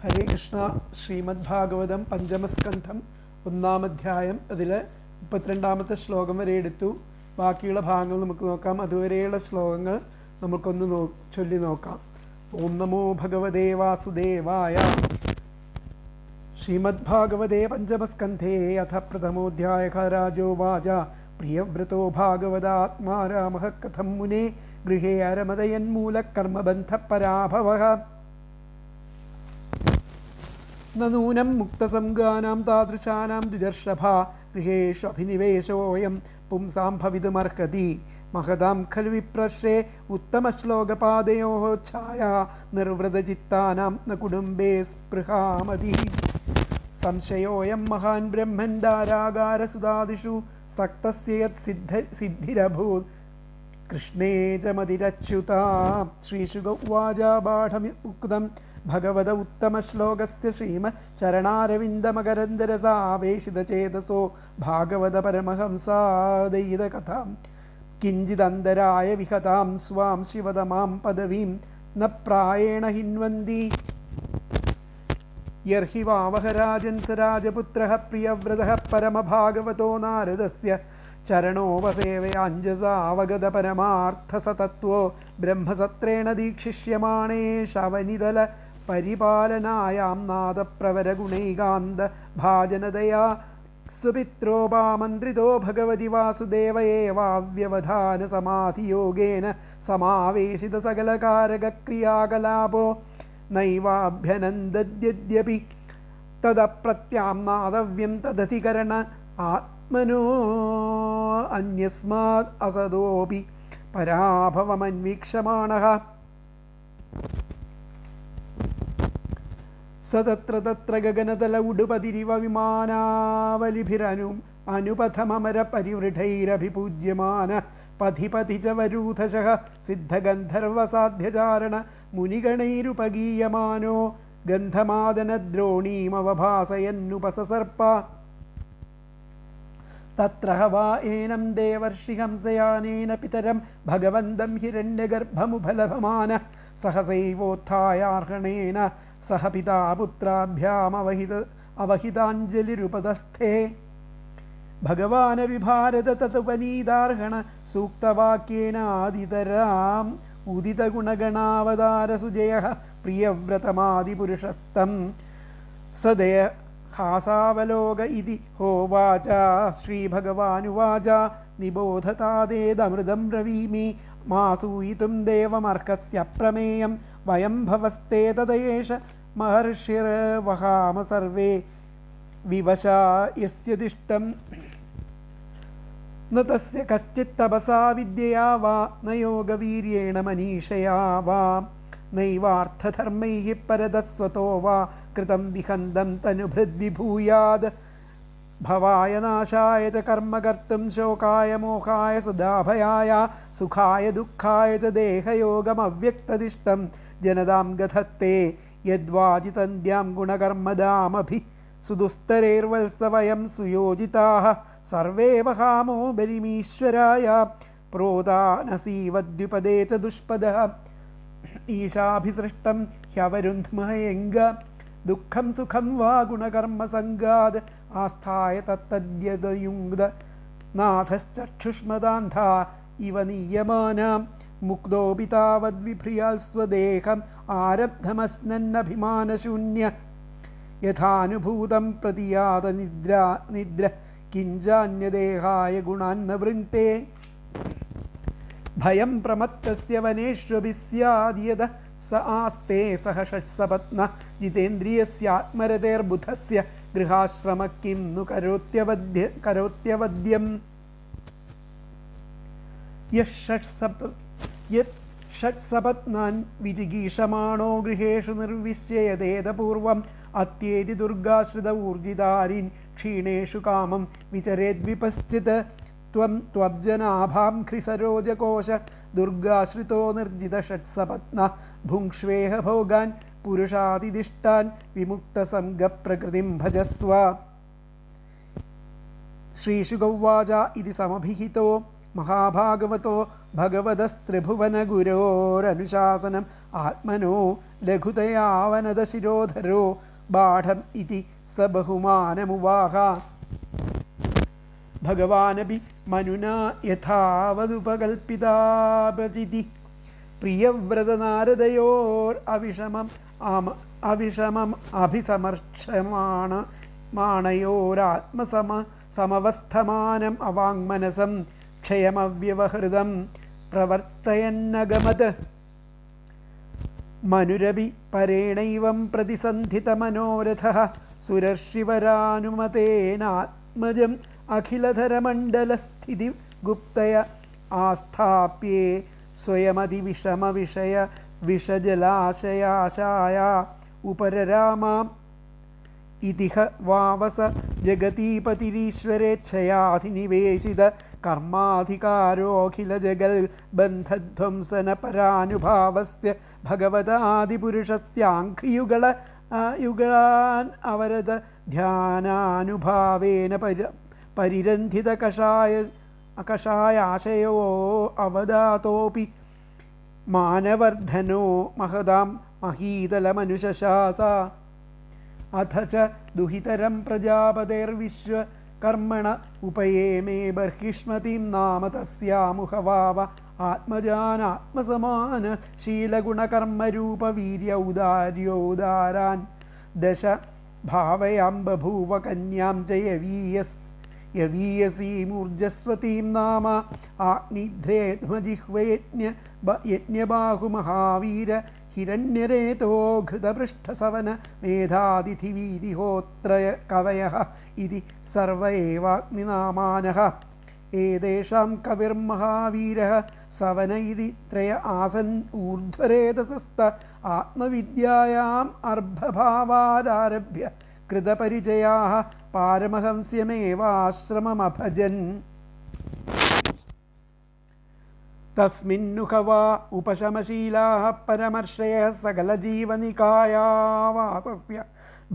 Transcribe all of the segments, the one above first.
ഹരേ കൃഷ്ണ. ശ്രീമദ്ഭാഗവതം പഞ്ചമസ്കന്ധം 1-ാം അധ്യായം അതിൽ 32-ാമത്തെ ശ്ലോകം വരെ എടുത്തു. ബാക്കിയുള്ള ഭാഗങ്ങൾ നമുക്ക് നോക്കാം. അതുവരെയുള്ള ശ്ലോകങ്ങൾ നമുക്കൊന്ന് ചൊല്ലി നോക്കാം. ഓം നമോ ഭഗവതേ വാസുദേവായ. ശ്രീമദ്ഭാഗവതേ പഞ്ചമസ്കന്ധേ അഥ പ്രഥമോധ്യായഃ. രാജോവാച പ്രിയവ്രതോ ഭാഗവതാത്മാ രാമഃ കഥം മുനേ ഗൃഹേ അരമതയന്മൂലകർമ്മബന്ധപരാഭവഃ. നൂനം മുക്തസംഗാനാം താദൃശാനാം ദ്വിജർഷഭാ ഗൃഹേഷു അഭിനിവേശോയം പുംസാം ഭവിതുമർഹതി. മഹതാം ഖലു വിപ്രശ്രേ ഉത്തമശ്ലോകപാദയോഃ ഛായാ നിർവൃതചിത്താനാം ന കുടുംബേ സ്പൃഹാമതി. സംശയോയം മഹാൻ ബ്രഹ്മൻ ദാരാഗാരസുധാദിഷു സക്തസ്യ യത് സിദ്ധിരഭൂത് കൃഷ്ണേ ച മതിരച്യുതാ. ശ്രീശുക ഉവാച ബാഢമുക്തം ഭഗവത ഉത്തമശ്ലോകസ്യ ശ്രീമചരണാരവിന്ദമകരന്ദരസാവേശിതചേതസോ ഭാഗവത പരമഹംസാദയിതകഥാം കിഞ്ചിദന്തരായ വിഹതാം സ്വാം ശിവതമാം പദവീം ന പ്രായേണ ഹിന്വന്തി. യർഹി വാവഹരാജൻ സ രാജപുത്രഃ പ്രിയവ്രതഃ പരമഭാഗവതോ നാരദസ്യ ചരണോപസേവയാഞ്ജസാവഗത പരമാർത്ഥസതത്വോ ബ്രഹ്മസത്രേണ ദീക്ഷിഷ്യമാണേ ശവനിതല പരിപാലനായാം നാദപ്രവരഗുണൈകാന്ത ഭാജനതയാ സ്വപിത്രോപാമന്ത്രിതോ ഭഗവതി വാസുദേവ ഏവാവ്യവധാന സമാധിയോഗേന സമാവേശിത സകലകാരകക്രിയാകലാപോ നൈവാഭ്യനന്ദദ്യദ്യപി തദപ്രത്യാംനാദവ്യം തദധികരണ ആത്മനോ അന്യസ്മാദ് അസദോപി പരാഭവമന്വീക്ഷമാണഃ. സ തത്ര തത്ര ഗഗനതല ഉടുപതിരിവ വിമാനാവലിഭിരനുപഥമര പരിവൃഢൈരഭിപൂജ്യമാന പഥി പഥി ച വരൂഥശഃ സിദ്ധഗന്ധർവസാധ്യചാരണ മുനിഗണൈരുപഗീയമാനോ ഗന്ധമാദനദ്രോണീമവഭാസയന്നുപസസർപ്പ. തത്ര വാ ഏനം ദേവർഷിഹംസയാനേന പിതരം ഭഗവന്തം ഹിരണ്യഗർഭമുപലഭമാന സഹസൈവോത്ഥായാർഹണേന സഹ പിതാ പുത്രാഭ്യാമവഹിതാഞ്ജലിരുപതസ്ഥേ. ഭഗവാനവിഭാരത തതുപനീതാർഹണ സൂക്തവാക്യേനാദിതരാം ഉദിതഗുണഗണാവതാരസുജയഃ പ്രിയവ്രതമാദിപുരുഷസ്തം സദയ ഹാസാവലോക ഇതി ഹോവാച. ശ്രീഭഗവാനുവാച നിബോധതാദേദമൃതം ബ്രവീമി മാസൂയിതും ദേവമർഹസ്യ പ്രമേയം വയം ഭവസ്തേ തദയേഷ മഹർഷിർവഹാമ സർവേ വിവശാ യസ്യദിഷ്ടം ന തസ്യ കശ്ചിത് തപസാ വിദ്യയാ വാ ന യോഗവീര്യേണ മനീഷയാ വാ നൈവാർത്ഥധർമ്മൈഃ പരതസ്വതോ വാ കൃതം വിഹന്തം തനുഭൃദ്വിഭൂയാത്. ഭവായ നാശായ ച കർമ്മ കർത്തും ശോകായ മോഹായ സദാഭയായ സുഖായ ദുഃഖായ ച ദേഹയോഗമവ്യക്തദിഷ്ടം ജനതാം ഗധത്തെ യദ്വാജിതന്ത്യാം ഗുണകർമ്മദാമഭി സുദുസ്തരൈർവത്സവയം സുയോജിതാഃ സർവേ വഹാമോ ബലിമീശ്വരായ പ്രോതാനസീവദ്വിപദേ ച ദുഷ്പദഃ. ഈശാഭിസൃഷ്ടം ഹ്യവരുന്ധ്മഹയംഗ ദുഃഖം സുഖം വാ ഗുണകർമ്മസംഗാദ് ആസ്ഥായ തത്തദ്യതയുങ്ക്ത നാഥശ്ചക്ഷുഷ്മദാന്ധാ ഇവ നീയമാനാം മുക്തോപി താവദ്വിഭ്രിയാൽ സ്വദേഹം ആരബ്ധമശ്നന്നഭിമാനശൂന്യ യഥാനുഭൂതം പ്രതിയാത നിദ്ര കിഞ്ചാന്യദേഹായ ഗുണാന്ന വൃങ്ക്തേ. ഭയം പ്രമത്തസ്യ വനേഷ്വപി സ്യാദ്യത സ ആസ്തേ സഹ ഷട്സപത്ന ജിതേന്ദ്രിയസ്യാത്മരതേർബുധസ്യ ഗൃഹാശ്രമ കിം नु കരോത്യവദ്യം. ഷട്സപത്നാൻ വിജിഗീഷമാണോ ഗൃഹേഷു നിർവിശ്യയതേതപൂർവം അത്യേതി ദുർഗാശ്രിത ഊർജിതാരിൻ ക്ഷീണേഷു കാമം വിചരേദ്വിപശ്ചിത്. ത്വം ത്വബ്ജനാഭാം ഖ്രിസരോജകോശ ദുർഗാശ്രിതോ നിർജിത ഷട്സപത്ന ഭുങ്ക്ഷ്വേഹ ഭോഗാൻ പുരുഷാതിദിഷ്ടാൻ വിമുക്തസംഗപ്രകൃതിം ഭജസ്വ. ശ്രീശുക ഉവാച ഇതി സമഭിഹിതോ മഹാഭാഗവതോ ഭഗവതസ്ത്രിഭുവനഗുരോരനുശാസനം ആത്മനോ ലഘുതയാവനതശിരോധരോ ബാഢം ഇതി സ ബഹുമാനമുവാഹ. ഭഗവാനപി മനുനാ യഥാവതുപകൽപ്പിതാപചിതി പ്രിയവ്രതനാരദയോർ അവിഷമം അഭിസമർക്ഷമാണയോരാത്മസമവസ്ഥമാനം അവാങ്മനസം ക്ഷയമവ്യവഹൃതം പ്രവർത്തയന്നഗമത്. മനുരപി പരേണൈവം പ്രതിസന്ധിതമനോരഥഃ സുരർഷിവരാനുമതേനാത്മജം അഖിലധരമണ്ഡലസ്ഥിതി ഗുപ്തയ ആസ്ഥാപ്യേ സ്വയമതിവിഷമവിഷയ വിഷജലാശയാശായ ഉപരരാമാം ഇതിഹ വാവസ ജഗതീപതിരീശ്വരേച്ഛയാധിനിവേശിത കർമാധികാരോഖില ജഗൽ ബന്ധധ്വംസന പരാനുഭാവസ്യ ഭഗവതാദിപുരുഷസ്യാഘ്രിയുഗളാൻ അവരത ധ്യാനാനുഭാവേന പരിരന്ധിത കഷായാശയോ അവദാതോപി മാനവർദ്ധനോ മഹതാം മഹീതലമനുശാസ. അഥ ച ദുഹിതരം പ്രജാപതേർവിശ്വകർമ്മണ ഉപയേമേ ബർഹിഷ്മതിം നാമ തസ്യാമുഹവാവ ആത്മജാനാത്മസമാന ശീലഗുണകർമ്മരൂപവീര്യൗദാര്യോദാരാൻ ദശ ഭാവയാം ബഭൂവ കന്യാം ച യവീയസീമൂർജസ്വതീം നാമ ആഗ്നിധ്രേത്മജിഹ്വയജ്ഞബാഹുമഹാവീര ഹിരണ്യരേതോ ഘൃതപൃഷ്ഠസവന മേധാതിഥിവീതിഹോത്രയ കവയഃ ഇതി സർവ ഏവാഗ്നിനാമാനഃ. ഏതേഷാം കവിർമഹാവീരഃ സവന ഇതി ത്രയ ആസൻ ഊർധ്വരേതസസ്ത ആത്മവിദ്യായാം അർഭഭാവാദാരഭ്യ കൃതപരിചയാഃ പാരമഹംസ്യമേവാശ്രമമഭജൻ. തസ്മിന്നുഹവാ ഉപശമശീലാഃ പരമർഷയഃ സകലജീവനികായാവാസസ്യ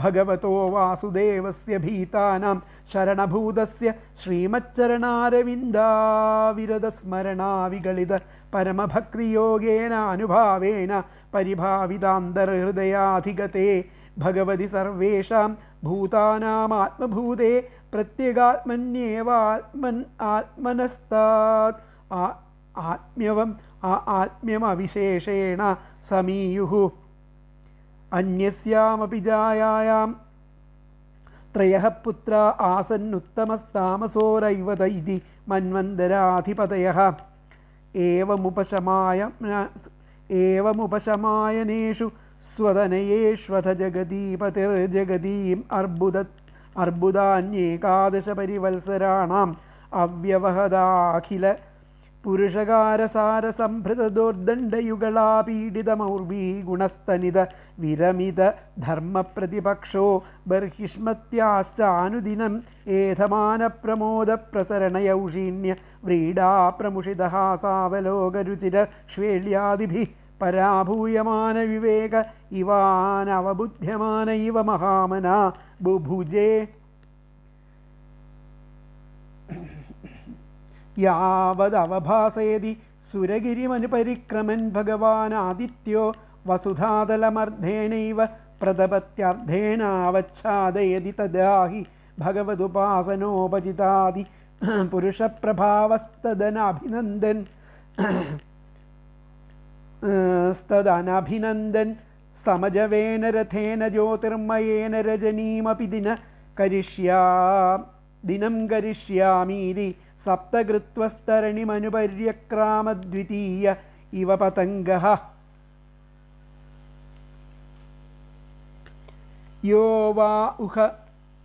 ഭഗവതോ വാസുദേവസ്യ ഭീതാനാം ശരണഭൂതസ്യ ശ്രീമച്ചരണാരവിന്ദാവിരദസ്മരണാവിഗളിത പരമഭക്തിയോഗേന അനുഭാവേന പരിഭാവിതാന്തർഹൃദയാധിഗതേ ഭഗവതി സർവേഷാം ഭൂതാനാമാത്മഭൂതേ പ്രത്യേകാത്മന്യേവാത്മനസ്താത് ആത്മ്യമവിശേഷേണ സമീയുഃ. അന്യസ്യാമപി ജായായാം ത്രയഃ പുത്രാ ആസന്നുത്തമസ്താമസോരൈവത ഇതി മന്വന്തരാധിപതയഃ. ഏവമുപശമായനേഷു സ്വതനയേഷ്വഥ ജഗതീപതിർജഗതീം അർബുദാന്യേകാദശ പരിവത്സരാണാം അവ്യവഹദാഖില പുരുഷകാരസാരസംഭൃതദോർദണ്ഡയുഗളാപീഡിതമൗർവീ ഗുണസ്തനിത വിരമിത ധർമ്മപ്രതിപക്ഷോ ബർഹിഷ്മത്യാശ്ചാനുദിനം ഏധമാനപ്രമോദപ്രസരണയൗഷീണ്യ വ്രീഡാപ്രമുഷിതഹാസാവലോകരുചിര ശ്വേള്യാദിഭിः പരാഭൂയമാന വിവേക ഇവാനവബുദ്ധ്യമാന ഇവ മഹാമനാ ബുഭുജേ. യാവദവഭാസയതി സുരഗിരിമനുപരിക്രമൻ ഭഗവാനാദിത്യോ വസുധാതലമർദ്ധേനൈവ പ്രതപത്യർദ്ധേനാവച്ഛാദയതി തദാഹി ഭഗവതുപാസനോപചിതാദി പുരുഷപ്രഭാവസ്തദനഭിനന്ദൻ സമജവേന രഥേന ജ്യോതിർമയേന രജനീമപി ദിനം കരിഷ്യാമീതി സപ്തകൃത്വസ്തരണിമനുപര്യക്രാമദ്വിതീയ ഇവ പതംഗഃ. യോ വാ ഉഹ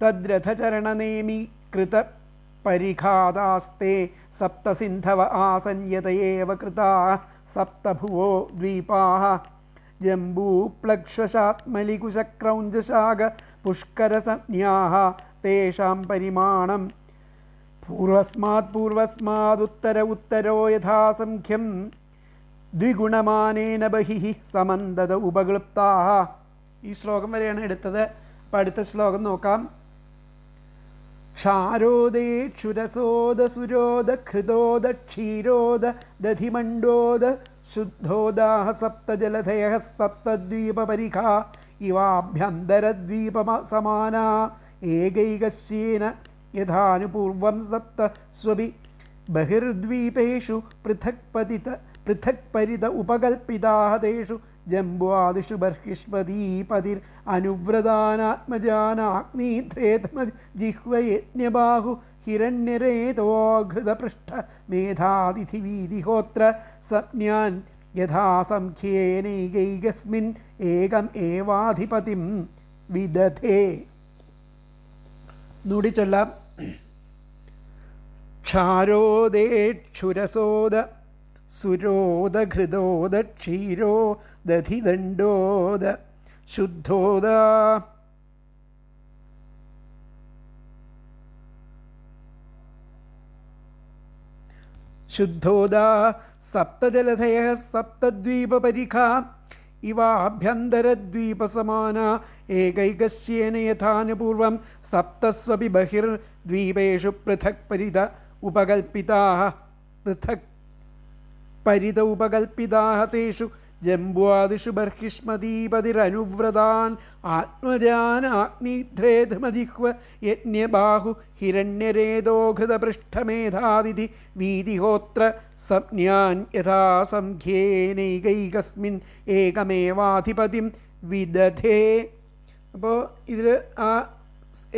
തദ്രഥചരണനേമി കൃത പരിഘാതാസ്തേ സപ്തസിന്ധവ ആസന്യത ഏവ കൃതാഃ സപ്തഭുവോ ദ്വീപാഃ. ജംബൂപ്ലക്ഷ്വശാത്മലികുശക്രൗഞ്ചശാഖ പുഷ്കരസംജ്ഞാഃ തേഷാം പരിമാണം പൂർവസ്മാദുത്തരോ യഥാസംഖ്യം ദ്വിഗുണമാനേന ബഹിഃ സമന്തത ഉപക്ലുപ്താഃ. ഈ ശ്ലോകം വരെയാണ് എടുത്തത്. അപ്പോൾ അടുത്ത ശ്ലോകം നോക്കാം. ക്ഷാരോദേ ക്ഷുരസോദ സുരോദ ഘൃതോദ ക്ഷീരോദ ദധിമണ്ഡോദ ശുദ്ധോദാഹ സപ്തജലധയഃ സപ്തദ്വീപപരിഖാ ഇവാഭ്യന്തരദ്വീപസമാന ഏകൈകസ്യേന യഥാനുപൂർവം സപ്തസ്വപി ബഹിർദ്വീപേഷു പൃഥക് പരിത ഉപകൽപ്പിതാഃ തേഷു ജംബുആദിഷു ബർഹിഷ്മതീപതിർ അനുവ്രതാനാത്മജാനാഗ്നീധ്രേതമജിഹ്വയജ്ഞബാഹു ഹിരണ്യരേതോഘൃതപൃഷ്ഠ മേധാതിഥിവീതിഹോത്ര സംജ്ഞാൻ യഥാസംഖ്യേനൈകൈകസ്മിൻ ഏകം ഏവാധിപതിം വിദധേ. നൂടി ചൊല്ലാം. ക്ഷാരോദേക്ഷുരസോദ സുരോദഘൃതോദ ക്ഷീരോ ദധിദണ്ഡോദ ശുദ്ധോദ ശുദ്ധോദാ സപ്തജലധയഃ സപ്തദ്വീപപരിഖാ ഇവാഭ്യന്തരദ്വീപസമാന ഏകൈകസ്യേന യഥാനുപൂർവം സപ്തസ്വപി ബഹിർദ്വീപേഷു പൃഥക് പരിത ഉപകൽപ്പിതാഃ തേഷു ജംബുആദിഷു ബർഹിഷ്മതീപതിരനുവ്രതാൻ ആത്മജാനാഗ്നിധ്രേധമജിഹ്വ യജ്ഞബാഹു ഹിരണ്യരേതോഘൃതപൃഷ്ഠമേധാതിഥി വീതിഹോത്ര സംജ്ഞാൻ യഥാസംഖ്യേനൈകൈകസ്മിൻ ഏകമേവാധിപതിം വിദധേ. അപ്പോൾ ഇതിൽ ആ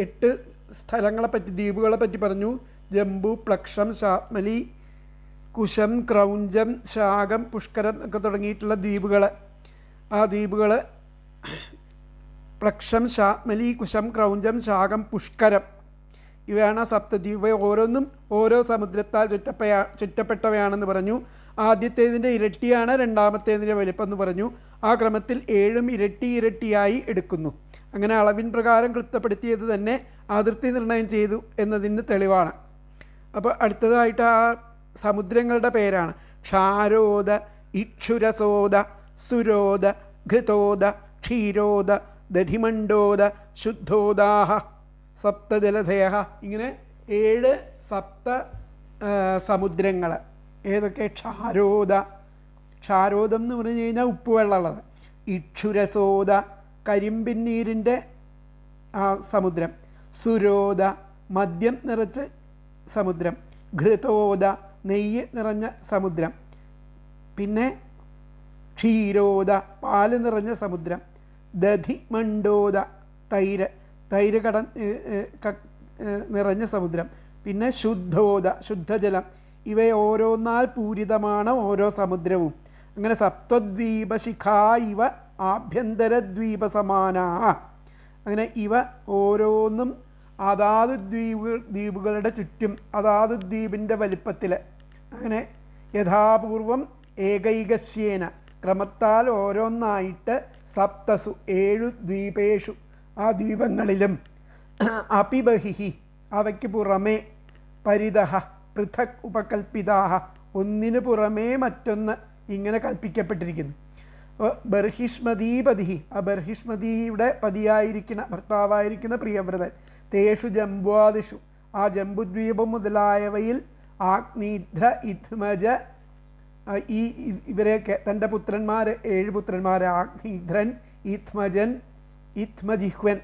8 സ്ഥലങ്ങളെപ്പറ്റി, ദ്വീപുകളെ പറ്റി പറഞ്ഞു. ജംബു, പ്ലക്ഷം, ശാത്മലി, കുശം, ക്രൗഞ്ചം, ശാകം, പുഷ്കരം ഒക്കെ തുടങ്ങിയിട്ടുള്ള ദ്വീപുകൾ. ആ ദ്വീപുകൾ പ്ലക്ഷം, ശാത്മലി, കുശം, ക്രൗഞ്ചം, ശാകം, പുഷ്കരം ഇവയാണ് സപ്തദ്വീപ്. ഓരോന്നും ഓരോ സമുദ്രത്താൽ ചുറ്റപ്പെട്ടവയാണെന്ന് പറഞ്ഞു. ആദ്യത്തേതിൻ്റെ ഇരട്ടിയാണ് രണ്ടാമത്തേതിൻ്റെ വലിപ്പം എന്ന് പറഞ്ഞു. ആ ക്രമത്തിൽ 7 ഇരട്ടിയായി എടുക്കുന്നു. അങ്ങനെ അളവിൻ പ്രകാരം ക്ലിപ്തപ്പെടുത്തിയത് തന്നെ അതിർത്തി നിർണയം ചെയ്തു എന്നതിന് തെളിവാണ്. അപ്പോൾ അടുത്തതായിട്ട് ആ സമുദ്രങ്ങളുടെ പേരാണ്. ക്ഷാരോദ, ഇക്ഷുരസോദ, സുരോദ, ഘൃതോദ, ക്ഷീരോദ, ദധിമണ്ഡോദ, ശുദ്ധോദാഹ സപ്തജലധയഃ. ഇങ്ങനെ 7 സപ്ത സമുദ്രങ്ങൾ. ഏതൊക്കെ? ക്ഷാരോദം എന്ന് പറഞ്ഞു കഴിഞ്ഞാൽ ഉപ്പുവെള്ളമുള്ളത്. ഇക്ഷുരസോദ കരിമ്പിന്നീരിൻ്റെ സമുദ്രം. സുരോദ മദ്യം നിറച്ച സമുദ്രം. ഘൃതോദ നെയ്യ് നിറഞ്ഞ സമുദ്രം. പിന്നെ ക്ഷീരോദ പാല് നിറഞ്ഞ സമുദ്രം. ദധിമണ്ഡോദ തൈര് നിറഞ്ഞ സമുദ്രം. പിന്നെ ശുദ്ധോദ ശുദ്ധജലം. ഇവയെ ഓരോന്നാൽ പൂരിതമാണ് ഓരോ സമുദ്രവും. അങ്ങനെ സപ്തദ്വീപശിഖാ ഇവ ആഭ്യന്തരദ്വീപസമാനാ. അങ്ങനെ ഇവ ഓരോന്നും അതാത് ദ്വീപുകളുടെ ചുറ്റും അതാത് ദ്വീപിൻ്റെ വലിപ്പത്തിൽ അങ്ങനെ യഥാപൂർവം ഏകൈകസ്യേന ക്രമത്താൽ ഓരോന്നായിട്ട് സപ്തസു 7 ദ്വീപേഷു ആ ദ്വീപങ്ങളിലും അപിബഹിഹി അവയ്ക്ക് പുറമേ പരിതഃ പൃഥക് ഉപകൽപ്പിതാഹ ഒന്നിനു പുറമേ മറ്റൊന്ന് ഇങ്ങനെ കൽപ്പിക്കപ്പെട്ടിരിക്കുന്നു. ബർഹിഷ്മതീപതി ആ ബർഹിഷ്മതിയുടെ പതിയായിരിക്കുന്ന ഭർത്താവായിരിക്കുന്ന പ്രിയവ്രതൻ. തേഷു ജംബുആദിഷു ആ ജംബുദ്വീപം മുതലായവയിൽ ആഗ്നീധ്ര ഇത്മജ ഇവരെയൊക്കെ തൻ്റെ പുത്രന്മാർ 7 പുത്രന്മാർ ആഗ്നീധ്രൻ, ഇത്മജൻ, ഇത്മജിഹ്വൻ,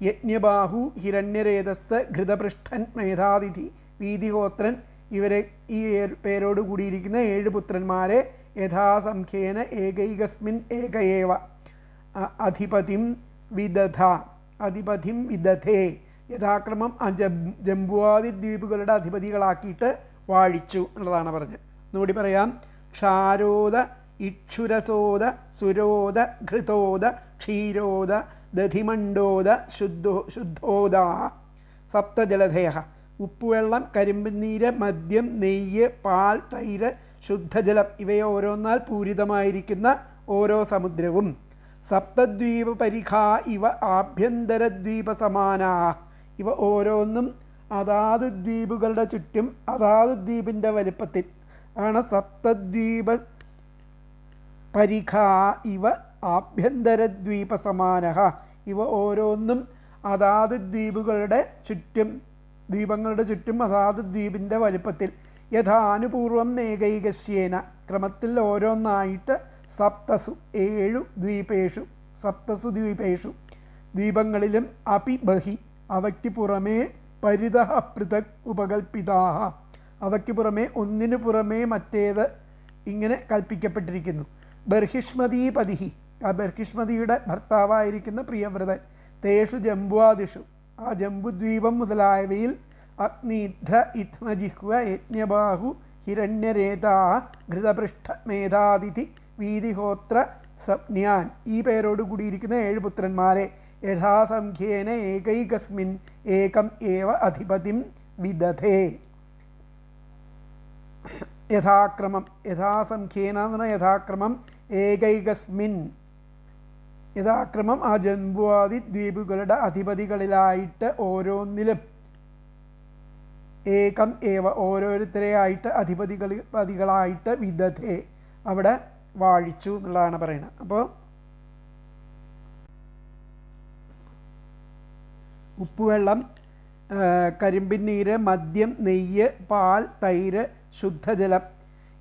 യജ്ഞബാഹു, ഹിരണ്യരേതസ്, ഘൃതപൃഷ്ഠൻ, മേധാതിഥി, വീതിഹോത്രൻ ഇവരെ ഈ പേരോട് കൂടിയിരിക്കുന്ന 7 പുത്രന്മാരെ യഥാസംഖ്യേന ഏകൈകസ്മിൻ ഏകയേവ അധിപതിം വിദധേ യഥാക്രമം ജംബുആദി ദ്വീപുകളുടെ അധിപതികളാക്കിയിട്ട് വാഴിച്ചു എന്നുള്ളതാണ് പറഞ്ഞത്. ഒന്നുകൂടി പറയാം. ക്ഷാരോദ, ഇക്ഷുരസോദ, സുരോദ, ഘൃതോദ, ക്ഷീരോദ, ദധിമണ്ഡോദ, ശുദ്ധോദ സപ്തജലധയഃ. ഉപ്പുവെള്ളം, കരിമ്പുനീര്, മദ്യം, നെയ്യ്, പാൽ, തൈര്, ശുദ്ധജലം ഇവയെ ഓരോന്നാൽ പൂരിതമായിരിക്കുന്ന ഓരോ സമുദ്രവും. സപ്തദ്വീപ പരിഖാ ഇവ ആഭ്യന്തരദ്വീപസമാനാ. ഇവ ഓരോന്നും അതാത് ദ്വീപുകളുടെ ചുറ്റും അതാത് ദ്വീപിൻ്റെ വലിപ്പത്തിൽ ആണ്. സപ്തദ്വീപ പരിഖാ ഇവ ആഭ്യന്തരദ്വീപസമാനഃ. ഇവ ഓരോന്നും അതാത് ദ്വീപങ്ങളുടെ ചുറ്റും അതാത് ദ്വീപിൻ്റെ വലിപ്പത്തിൽ യഥാനുപൂർവം ഏകൈകശ്യേന ക്രമത്തിൽ ഓരോന്നായിട്ട് സപ്തസു 7 ദ്വീപേഷു സപ്തസു ദ്വീപേഷു ദ്വീപങ്ങളിലും അപി ബഹി അവയ്ക്ക് പുറമേ പരിതഃ പൃഥക് ഉപകൽപ്പിതാഹ അവയ്ക്ക് പുറമേ ഒന്നിനു പുറമേ മറ്റേത് ഇങ്ങനെ കൽപ്പിക്കപ്പെട്ടിരിക്കുന്നു. ബർഹിഷ്മതീ പതിഹി ആ ബർഹിഷ്മതിയുടെ ഭർത്താവായിരിക്കുന്ന പ്രിയവ്രതൻ തേഷു ജംബുവാദിഷു ആ ജംബുദ്വീപം മുതലായവയിൽ അഗ്നിധ്ര ഇത്മജിഹ്വ യജ്ഞബാഹു ഹിരണ്യരേതാ ഘൃതപൃഷ്ഠ മേധാതിഥി വീതിഹോത്ര സപ്ന്യാൻ ഈ പേരോട് കൂടിയിരിക്കുന്ന 7 പുത്രന്മാരെ യഥാസംഖ്യേന ഏകൈകസ്മിൻ ഏകം ഏവ അധിപതിം വിദധേ. യഥാക്രമം യഥാസംഖ്യേന എന്ന് പറഞ്ഞാൽ യഥാക്രമം ഏകൈകസ്മിൻ യഥാക്രമം ആ ജംബുവാദി ദ്വീപുകളുടെ അധിപതികളിലായിട്ട് ഓരോന്നിലും ഏകം ഏവ ഓരോരുത്തരെയായിട്ട് അധിപതികളായിട്ട് വിദധേ അവിടെ വാഴിച്ചു എന്നുള്ളതാണ് പറയുന്നത്. അപ്പോൾ ഉപ്പുവെള്ളം, കരിമ്പിൻ നീര്, മദ്യം, നെയ്യ്, പാൽ, തൈര്, ശുദ്ധജലം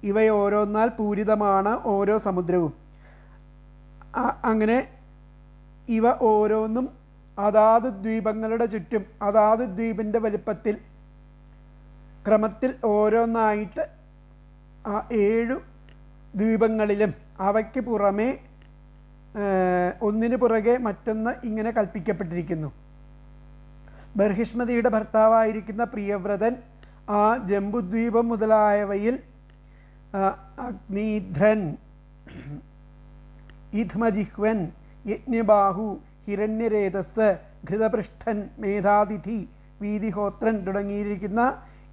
ഇവയോരോന്നാൽ പൂരിതമാണ് ഓരോ സമുദ്രവും. അങ്ങനെ ഇവ ഓരോന്നും അതാത് ദ്വീപങ്ങളുടെ ചുറ്റും അതാത് ദ്വീപിൻ്റെ വലിപ്പത്തിൽ ക്രമത്തിൽ ഓരോന്നായിട്ട് ആ 7 ദ്വീപങ്ങളിലും അവയ്ക്ക് പുറമേ ഒന്നിനു പുറകെ മറ്റൊന്ന് ഇങ്ങനെ കൽപ്പിക്കപ്പെട്ടിരിക്കുന്നു. ബർഹിഷ്മതിയുടെ ഭർത്താവായിരിക്കുന്ന പ്രിയവ്രതൻ ആ ജംബുദ്വീപം മുതലായവയിൽ അഗ്നിധ്രൻ, ഇധ്മജിഹ്വൻ, യജ്ഞബാഹു, ഹിരണ്യരേതസ്, ഘൃതപൃഷ്ഠൻ, മേധാതിഥി, വീതിഹോത്രൻ തുടങ്ങിയിരിക്കുന്ന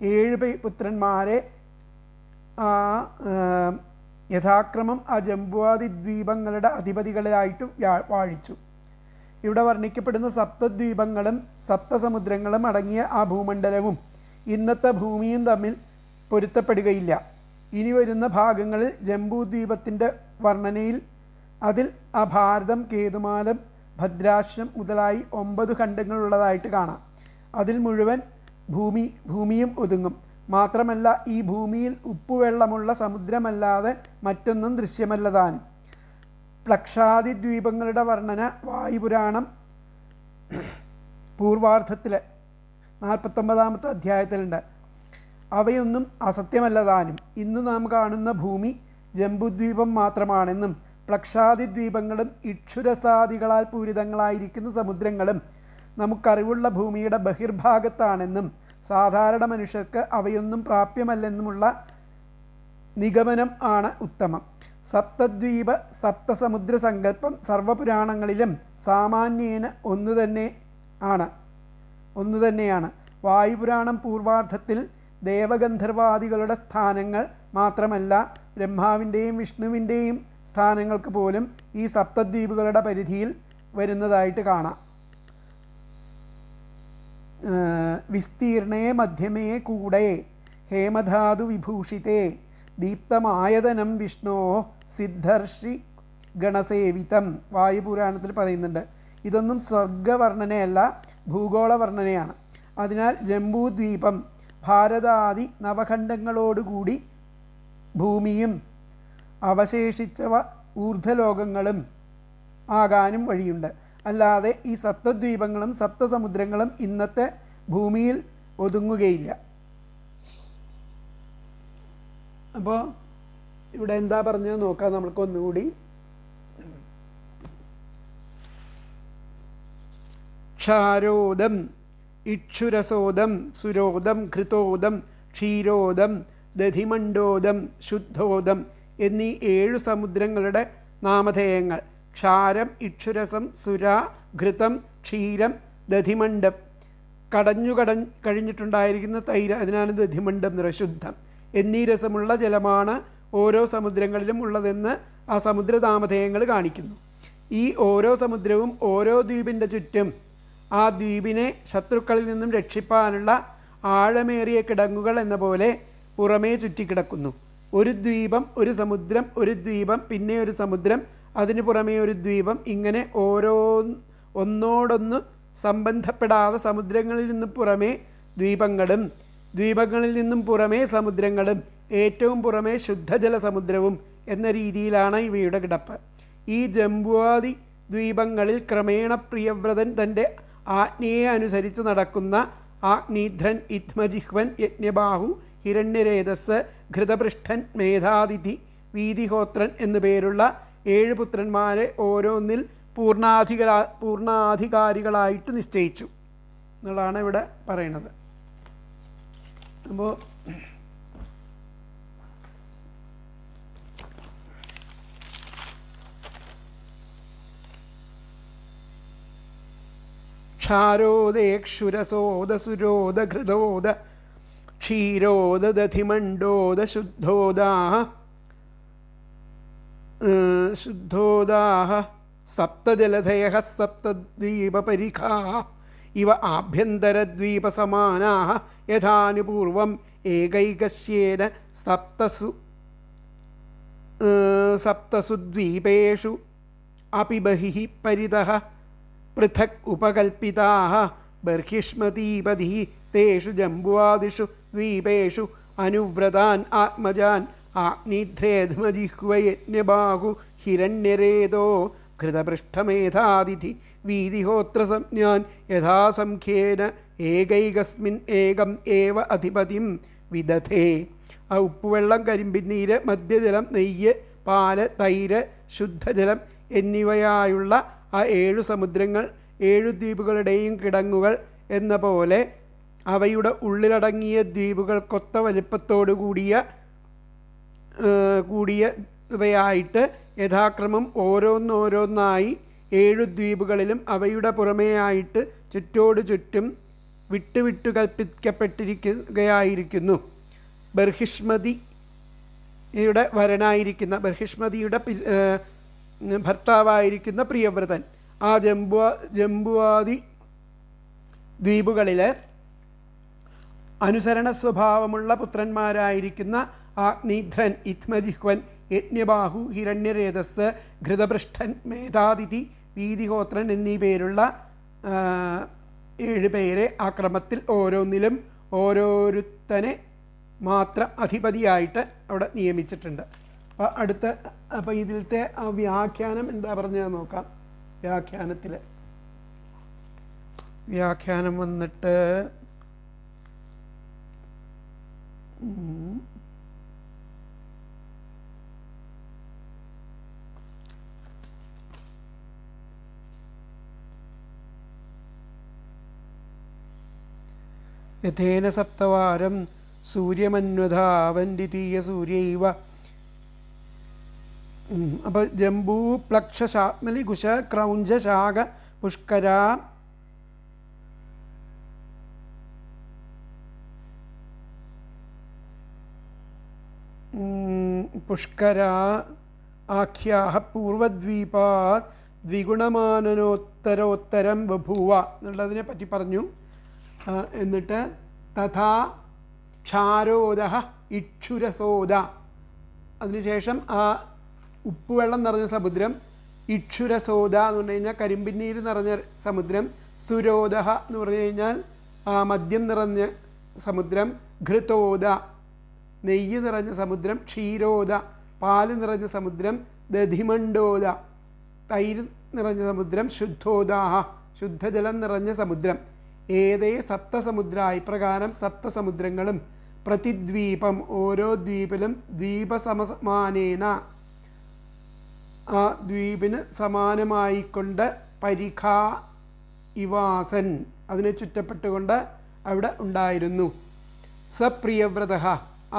7 പുത്രന്മാരെ യഥാക്രമം ആ ജംബുവാദി ദ്വീപങ്ങളുടെ അധിപതികളായിട്ട് വാഴിച്ചു. ഇവിടെ വർണ്ണിക്കപ്പെടുന്ന സപ്തദ്വീപങ്ങളും സപ്തസമുദ്രങ്ങളും അടങ്ങിയ ആ ഭൂമണ്ഡലവും ഇന്നത്തെ ഭൂമിയും തമ്മിൽ പൊരുത്തപ്പെടുകയില്ല. ഇനി വരുന്ന ഭാഗങ്ങളിൽ ജംബൂദ്വീപത്തിൻ്റെ വർണ്ണനയിൽ അതിൽ ആ ഭാരതം, കേതുമാലം, ഭദ്രാശ്രം മുതലായി 9 ഖണ്ഡങ്ങളുള്ളതായിട്ട് കാണാം. അതിൽ മുഴുവൻ ഭൂമിയും ഒതുങ്ങും. മാത്രമല്ല ഈ ഭൂമിയിൽ ഉപ്പുവെള്ളമുള്ള സമുദ്രമല്ലാതെ മറ്റൊന്നും ദൃശ്യമല്ലതാനും. പ്ലക്ഷാദി ദ്വീപങ്ങളുടെ വർണ്ണന വായുപുരാണം പൂർവാർദ്ധത്തിൽ 49-ാമത്തെ അധ്യായത്തിലുണ്ട്. അവയൊന്നും അസത്യമല്ലതാനും. ഇന്ന് നാം കാണുന്ന ഭൂമി ജംബുദ്വീപം മാത്രമാണെന്നും പ്ലക്ഷാദി ദ്വീപങ്ങളും ഇക്ഷുരസാദികളാൽ പൂരിതങ്ങളായിരിക്കുന്ന സമുദ്രങ്ങളും നമുക്കറിവുള്ള ഭൂമിയുടെ ബഹിർഭാഗത്താണെന്നും സാധാരണ മനുഷ്യർക്ക് അവയൊന്നും പ്രാപ്യമല്ലെന്നുമുള്ള നിഗമനം ആണ് ഉത്തമം. സപ്തദ്വീപ സപ്തസമുദ്ര സങ്കല്പം സർവപുരാണങ്ങളിലും സാമാന്യേന ഒന്നുതന്നെയാണ്. വായുപുരാണം പൂർവാർദ്ധത്തിൽ ദേവഗന്ധർവാദികളുടെ സ്ഥാനങ്ങൾ മാത്രമല്ല ബ്രഹ്മാവിൻ്റെയും വിഷ്ണുവിൻ്റെയും സ്ഥാനങ്ങൾക്ക് പോലും ഈ സപ്തദ്വീപുകളുടെ പരിധിയിൽ വരുന്നതായിട്ട് കാണാം. വിസ്തീർണേ മധ്യമേ കൂടേ ഹേമധാതു വിഭൂഷിതേ ദീപ്തമായതനം വിഷ്ണോ സിദ്ധർഷി ഗണസേവിതം വായുപുരാണത്തിൽ പറയുന്നുണ്ട്. ഇതൊന്നും സ്വർഗവർണ്ണനയല്ല, ഭൂഗോള വർണ്ണനയാണ്. അതിനാൽ ജംബൂദ്വീപം ഭാരതാദി നവഖണ്ഡങ്ങളോടുകൂടി ഭൂമിയും അവശേഷിച്ചവ ഊർധ്വലോകങ്ങളും ആകാനും വഴിയുണ്ട്. അല്ലാതെ ഈ സപ്തദ്വീപങ്ങളും സപ്തസമുദ്രങ്ങളും ഇന്നത്തെ ഭൂമിയിൽ ഒതുങ്ങുകയില്ല. അപ്പോൾ ഇവിടെ എന്താ പറഞ്ഞത് നോക്കാം നമ്മൾക്കൊന്നുകൂടി. ക്ഷാരോദം, ഇക്ഷുരസോദം, സുരോദം, ഘൃതോദം, ക്ഷീരോദം, ദധിമണ്ഡോദം, ശുദ്ധോദം എന്നീ 7 സമുദ്രങ്ങളുടെ നാമധേയങ്ങൾ. ക്ഷാരം, ഇക്ഷുരസം, സുര, ഘൃതം, ക്ഷീരം, ദധിമണ്ഡം, കഴിഞ്ഞിട്ടുണ്ടായിരിക്കുന്ന തൈര്, അതിനാണ് ദധിമണ്ഡം ശുദ്ധം എന്നീ രസമുള്ള ജലമാണ് ഓരോ സമുദ്രങ്ങളിലും ഉള്ളതെന്ന് ആ സമുദ്രനാമധേയങ്ങൾ കാണിക്കുന്നു. ഈ ഓരോ സമുദ്രവും ഓരോ ദ്വീപിൻ്റെ ചുറ്റും ആ ദ്വീപിനെ ശത്രുക്കളിൽ നിന്നും രക്ഷിപ്പാനുള്ള ആഴമേറിയ കിടങ്ങുകൾ എന്ന പോലെ പുറമേ ചുറ്റിക്കിടക്കുന്നു. ഒരു ദ്വീപം, ഒരു സമുദ്രം, ഒരു ദ്വീപം, പിന്നെ ഒരു സമുദ്രം, അതിന് പുറമേ ഒരു ദ്വീപം, ഇങ്ങനെ ഒന്നോടൊന്ന് സംബന്ധപ്പെടാതെ സമുദ്രങ്ങളിൽ നിന്ന് പുറമേ ദ്വീപങ്ങളും ദ്വീപങ്ങളിൽ നിന്നും പുറമേ സമുദ്രങ്ങളും ഏറ്റവും പുറമേ ശുദ്ധജല സമുദ്രവും എന്ന രീതിയിലാണ് ഇവയുടെ കിടപ്പ്. ഈ ജംബുവാദി ദ്വീപങ്ങളിൽ ക്രമേണ പ്രിയവ്രതൻ തൻ്റെ ആജ്ഞയെ അനുസരിച്ച് നടക്കുന്ന ആഗ്നീധ്രൻ, ഇത്മജിഹ്വൻ, യജ്ഞബാഹു, ഹിരണ്യരേതസ്, ഘൃതപൃഷ്ഠൻ, മേധാതിഥി, വീതിഹോത്രൻ എന്നു പേരുള്ള 7 പുത്രന്മാരെ ഓരോന്നിൽ പൂർണ്ണാധികാരികളായിട്ട് നിശ്ചയിച്ചു എന്നുള്ളതാണ് ഇവിടെ പറയുന്നത്. അപ്പോൾ ക്ഷാരോദേക്ഷുരസോദസുരോദഘൃതോദ ക്ഷീരോദധിമണ്ഡോദ ശുദ്ധോദാഹ സപ്തജലധയഃ സപ്തദ്വീപപരിഖാഃ ഇവ ആഭ്യന്തരദ്വീപസമാനാഃ യഥാനുപൂർവം ഏകൈകസ്യേന സപ്തസു ദ്വീപേഷു അപി ബഹിഃ പരിതഃ പൃഥക് ഉപകൽപ്പിതാഃ ബർഹിഷ്മതീപതിഃ തേഷു ജംബുവാദിഷു ദ്വീപേഷു അനുവ്രതാൻ ആത്മജാൻ ആഗ്നിധ്രേധ്മജിഹ്വയജ്ഞബാഹു ഹിരണ്യരേതോ ഘൃതപൃഷ്ഠമേധാതിഥി വീതിഹോത്രസംജ്ഞാൻ യഥാസംഖ്യേന ഏകൈകസ്മിൻ ഏകം ഏവ അധിപതിം വിദധേ. ആ ഉപ്പുവെള്ളം, കരിമ്പിനീര്, മദ്യജലം, നെയ്യ്, പാല്, തൈര്, ശുദ്ധജലം എന്നിവയായുള്ള ആ 7 സമുദ്രങ്ങൾ 7 ദ്വീപുകളുടെയും കിടങ്ങുകൾ എന്ന പോലെ അവയുടെ ഉള്ളിലടങ്ങിയ ദ്വീപുകൾക്കൊത്ത വലിപ്പത്തോടു കൂടിയവയായിട്ട് യഥാക്രമം ഓരോന്നോരോന്നായി 7 ദ്വീപുകളിലും അവയുടെ പുറമേയായിട്ട് ചുറ്റോടു ചുറ്റും വിട്ടു കൽപ്പിക്കപ്പെട്ടിരിക്കുകയായിരിക്കുന്നു. ബർഹിഷ്മതിയുടെ വരനായിരിക്കുന്ന, ബർഹിഷ്മതിയുടെ ഭർത്താവായിരിക്കുന്ന പ്രിയവ്രതൻ ആ ജംബുവാദി ദ്വീപുകളിൽ അനുസരണ സ്വഭാവമുള്ള പുത്രന്മാരായിരിക്കുന്ന ആഗ്നീധ്രൻ, ഇത്മജിഹ്വൻ, യജ്ഞബാഹു, ഹിരണ്യരേതസ്, ഘൃതപൃഷ്ഠൻ, മേധാതിഥി, വീതിഹോത്രൻ എന്നീ പേരുള്ള 7 പേരെ ആ ക്രമത്തിൽ ഓരോന്നിലും ഓരോരുത്തനെ മാത്രം അധിപതിയായിട്ട് അവിടെ നിയമിച്ചിട്ടുണ്ട്. അപ്പോൾ ഇതിലത്തെ ആ വ്യാഖ്യാനം എന്താ പറഞ്ഞത് നോക്കാം. വ്യാഖ്യാനം വന്നിട്ട് യഥേന സപ്തവാരം സൂര്യമന്വധാവൻ ദ്വിതീയ സൂര്യൈവ. അപ്പോൾ ജംബൂ, പ്ലക്ഷ, ശാത്മലി, കുശ, ക്രൗഞ്ച, ശാഖ, പുഷ്കര, ആഖ്യാഃ പൂർവദ്വീപാത് ദ്വിഗുണമാനനോത്തരോത്തരം ബഭൂവ എന്നുള്ളതിനെ പറ്റി പറഞ്ഞു. എന്നിട്ട് തഥാ ക്ഷാരോദഃ ഇക്ഷുരസോദ, അതിനുശേഷം ആ ഉപ്പുവെള്ളം നിറഞ്ഞ സമുദ്രം, ഇക്ഷുരസോദ എന്ന് പറഞ്ഞു കഴിഞ്ഞാൽ കരിമ്പിന്നീര് നിറഞ്ഞ സമുദ്രം, സുരോദഃ എന്ന് പറഞ്ഞു കഴിഞ്ഞാൽ മദ്യം നിറഞ്ഞ സമുദ്രം, ഘൃതോദ നെയ്യ് നിറഞ്ഞ സമുദ്രം, ക്ഷീരോദ പാല് നിറഞ്ഞ സമുദ്രം, ദധിമണ്ഡോദ തൈര് നിറഞ്ഞ സമുദ്രം, ശുദ്ധോദാഹ ശുദ്ധജലം നിറഞ്ഞ സമുദ്രം. ഏതേ സപ്തസമുദ്ര, ഇപ്രകാരം സപ്തസമുദ്രങ്ങളും പ്രതിദ്വീപം ഓരോ ദ്വീപിലും ദ്വീപസമാനേന ആ ദ്വീപിന് സമാനമായിക്കൊണ്ട് പരിഖാ ഇവാസൻ അതിനെ ചുറ്റപ്പെട്ടുകൊണ്ട് അവിടെ ഉണ്ടായിരുന്നു. സപ്രിയവ്രത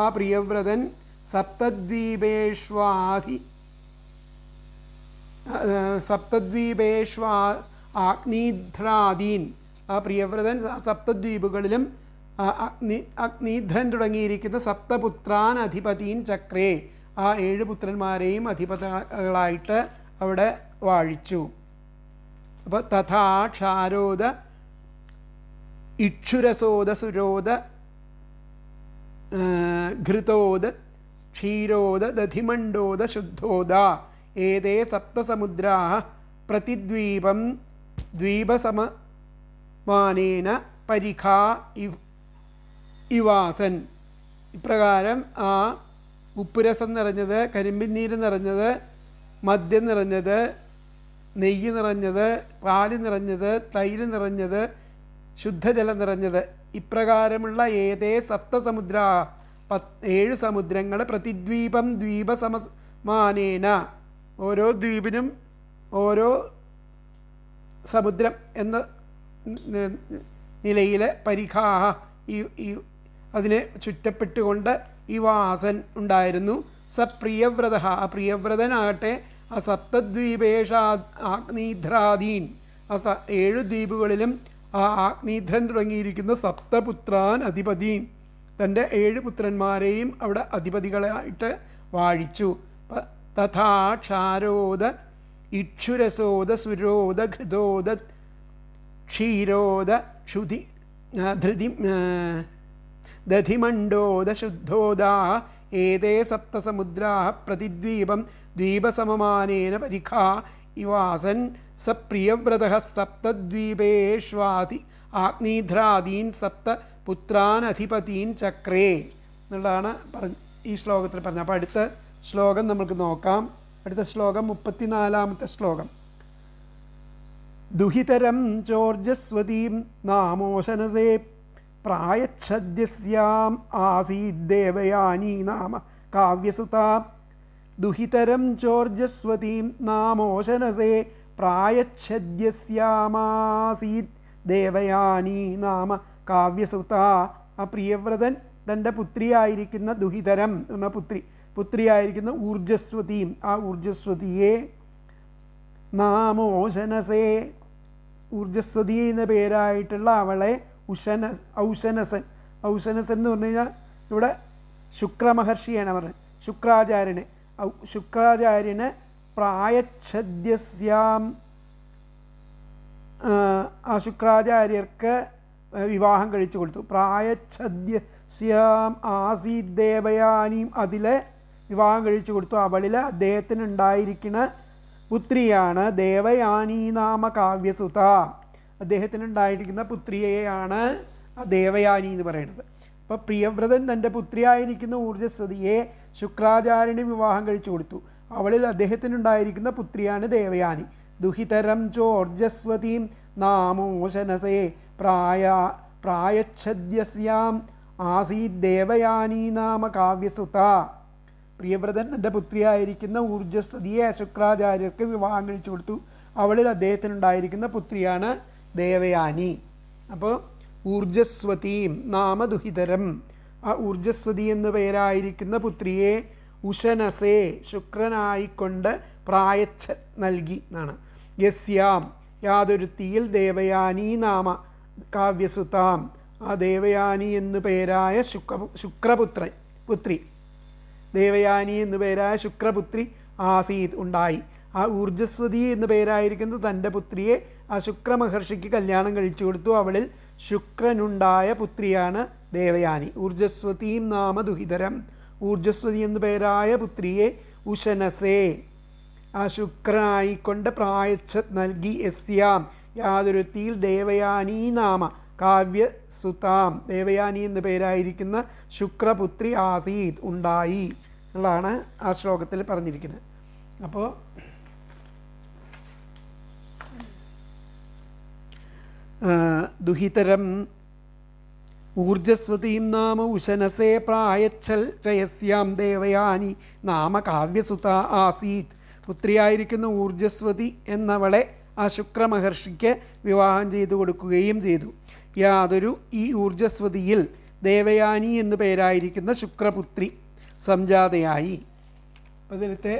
ആ പ്രിയവ്രതൻ സപ്തദ്വീപേഷ്വാ ആഗ്നീധ്രാദീൻ ആ പ്രിയവ്രതൻ സപ്തദ്വീപുകളിലും അഗ്നീധ്രൻ തുടങ്ങിയിരിക്കുന്ന സപ്തപുത്രാൻ അധിപതീൻ ചക്രേ ആ 7 പുത്രന്മാരെയും അധിപതികളായിട്ട് അവിടെ വാഴിച്ചു. അപ്പോൾ തഥാ ക്ഷാരോദ ഇക്ഷുരസോദ സുരോദ ഘൃതോദ ക്ഷീരോദ ദധിമണ്ഡോദ ശുദ്ധോദ ഏതേ സപ്തസമുദ്രാഃ പ്രതിദ്വീപം ദ്വീപസമാനേന പരിഖാ ഇവാസൻ. ഇപ്രകാരം ആ ഉപ്പുരസം നിറഞ്ഞത്, കരിമ്പിൻ നീര് നിറഞ്ഞത്, മദ്യം നിറഞ്ഞത്, നെയ്യ് നിറഞ്ഞത്, പാല് നിറഞ്ഞത്, തൈര് നിറഞ്ഞത്, ശുദ്ധജലം നിറഞ്ഞത്, ഇപ്രകാരമുള്ള ഏതേ സപ്തസമുദ്ര 7 സമുദ്രങ്ങൾ പ്രതിദ്വീപം ദ്വീപസമാനേന, ഓരോ ദ്വീപിനും ഓരോ സമുദ്രം എന്ന നിലയിൽ പരിഖാഹ അതിനെ ചുറ്റപ്പെട്ടുകൊണ്ട് ഇവാസൻ ഉണ്ടായിരുന്നു. പ്രിയവ്രത, ആ പ്രിയവ്രതനാകട്ടെ ആ സപ്തദ്വീപേഷ ആഗ്നീധ്രാദീൻ, ആ 7 ദ്വീപുകളിലും ആ ആഗ്നീധ്രൻ തുടങ്ങിയിരിക്കുന്ന സപ്തപുത്രാൻ അധിപതീൻ, തൻ്റെ 7 പുത്രന്മാരെയും അവിടെ അധിപതികളായിട്ട് വാഴിച്ചു. തഥാ ക്ഷാരോദ ഇക്ഷുരസോദ സുരോദ ഘൃതോദ ക്ഷീരോദ ക്ഷുതി ധൃതി ദധിമണ്ഡോദ ശുദ്ധോദാ ഏതേ സപ്തസമുദ്രാ പ്രതിദ്വീപം ദ്വീപസമമാനേന പരിഖാ ഇവാസൻ സപ്രിയവ്രതഃ സപ്തദ്വീപേഷ്വാതി ആഗ്നീധ്രാദീൻ സപ്ത പുത്രാൻ അധിപതീൻ ചക്രേ എന്നുള്ളതാണ് ഈ ശ്ലോകത്തിൽ പറഞ്ഞത്. അപ്പോൾ അടുത്ത ശ്ലോകം നമുക്ക് നോക്കാം. അടുത്ത ശ്ലോകം 34-ാമത്തെ ശ്ലോകം. ദുഹിതരം ചോർജസ്വതീം നാമോശനസേ പ്രായച്ഛദ്യസ്യാം ആസീദ്ദേവയാനി നാമ കാവ്യസുതാ. ദുഹിതരം ചോർജസ്വതീം നാമോശനസേ പ്രായച്ഛദ്യസ്യാമാസീദ് ദേവയാനി നാമ കാവ്യസുത. ആ പ്രിയവ്രതൻ തൻ്റെ പുത്രിയായിരിക്കുന്ന ദുഹിതരം എന്ന പുത്രിയായിരിക്കുന്ന ഊർജസ്വതിയും, ആ ഊർജസ്വതിയെ നാമോശനസേ, ഊർജസ്വതി എന്ന പേരായിട്ടുള്ള അവളെ ഔശനസൻ എന്ന് പറഞ്ഞു കഴിഞ്ഞാൽ ഇവിടെ ശുക്രമഹർഷിയാണ് പറഞ്ഞത്, ശുക്രാചാര്യന് പ്രായച്ഛദ്യസ്യാം, ആ ശുക്രാചാര്യർക്ക് വിവാഹം കഴിച്ചു കൊടുത്തു. പ്രായച്ഛദ്യസ്യാം ആസീദേവയാനിയും അതിലെ വിവാഹം കഴിച്ചു കൊടുത്തു. അവളിൽ അദ്ദേഹത്തിനുണ്ടായിരിക്കുന്ന പുത്രിയാണ് ദേവയാനി നാമ കാവ്യസുത. അദ്ദേഹത്തിനുണ്ടായിരിക്കുന്ന പുത്രിയെയാണ് ആ ദേവയാനി എന്ന് പറയുന്നത്. അപ്പോൾ പ്രിയവ്രതൻ തൻ്റെ പുത്രിയായിരിക്കുന്ന ഊർജസ്വതിയെ ശുക്രാചാര്യന് വിവാഹം കഴിച്ചു കൊടുത്തു. അവളിൽ അദ്ദേഹത്തിനുണ്ടായിരിക്കുന്ന പുത്രിയാണ് ദേവയാനി. ദുഹിതരം ചോർജസ്വതീം നാമോശനസേ പ്രായച്ഛദ്യസ്യാം ആസീദ് ദേവയാനി നാമ കാവ്യസുത. പ്രിയവ്രതൻ തൻ്റെ പുത്രിയായിരിക്കുന്ന ഊർജസ്വതിയെ ശുക്രാചാര്യർക്ക് വിവാഹം കഴിച്ചു കൊടുത്തു. അവളിൽ അദ്ദേഹത്തിനുണ്ടായിരിക്കുന്ന പുത്രിയാണ് ദേവയാനി. അപ്പോൾ ഊർജസ്വതീം നാമ ദുഹിതരം, ആ ഊർജസ്വതി എന്നു പേരായിരിക്കുന്ന പുത്രിയെ ഉശനസേ ശുക്രനായിക്കൊണ്ട് പ്രായച്ഛ നൽകി എന്നാണ്. യസ്യാം യാതൊരുത്തിയിൽ ദേവയാനി നാമ കാവ്യസുതാം, ആ ദേവയാനി എന്നു പേരായ പുത്രി ദേവയാനി എന്നു പേരായ ശുക്രപുത്രി ആസീത് ഉണ്ടായി. ആ ഊർജസ്വതി എന്നു പേരായിരിക്കുന്ന തൻ്റെ പുത്രിയെ ആ ശുക്രമഹർഷിക്ക് കല്യാണം കഴിച്ചു കൊടുത്തു. അവളിൽ ശുക്രനുണ്ടായ പുത്രിയാണ് ദേവയാനി. ഊർജസ്വതീം നാമ ദുഹിതരം, ഊർജസ്വതി എന്നു പേരായ പുത്രിയെ ഉശനസേ ആ ശുക്രനായിക്കൊണ്ട് പ്രായച്ഛ നൽകി. യസ്യാം യാതൊരുത്തിയിൽ ദേവയാനി നാമ കാവ്യസുതാം, ദേവയാനി എന്നു പേരായിരിക്കുന്ന ശുക്രപുത്രി ആസീത് ഉണ്ടായി എന്നുള്ളതാണ് ആ ശ്ലോകത്തിൽ പറഞ്ഞിരിക്കുന്നത്. അപ്പോൾ ദുഹിതരം ഊർജസ്വതീം നാമ ഉശനസേ പ്രായച്ഛൽ ചയസ്യാം ദേവയാനി നാമ കാവ്യസുത ആസീത്. പുത്രിയായിരിക്കുന്ന ഊർജസ്വതി എന്നവളെ ആ ശുക്രമഹർഷിക്ക് വിവാഹം ചെയ്തു കൊടുക്കുകയും ചെയ്തു. ഈ ഊർജസ്വതിയിൽ ദേവയാനി എന്നു പേരായിരിക്കുന്ന ശുക്രപുത്രി സംജാതയായി. അതിലത്തെ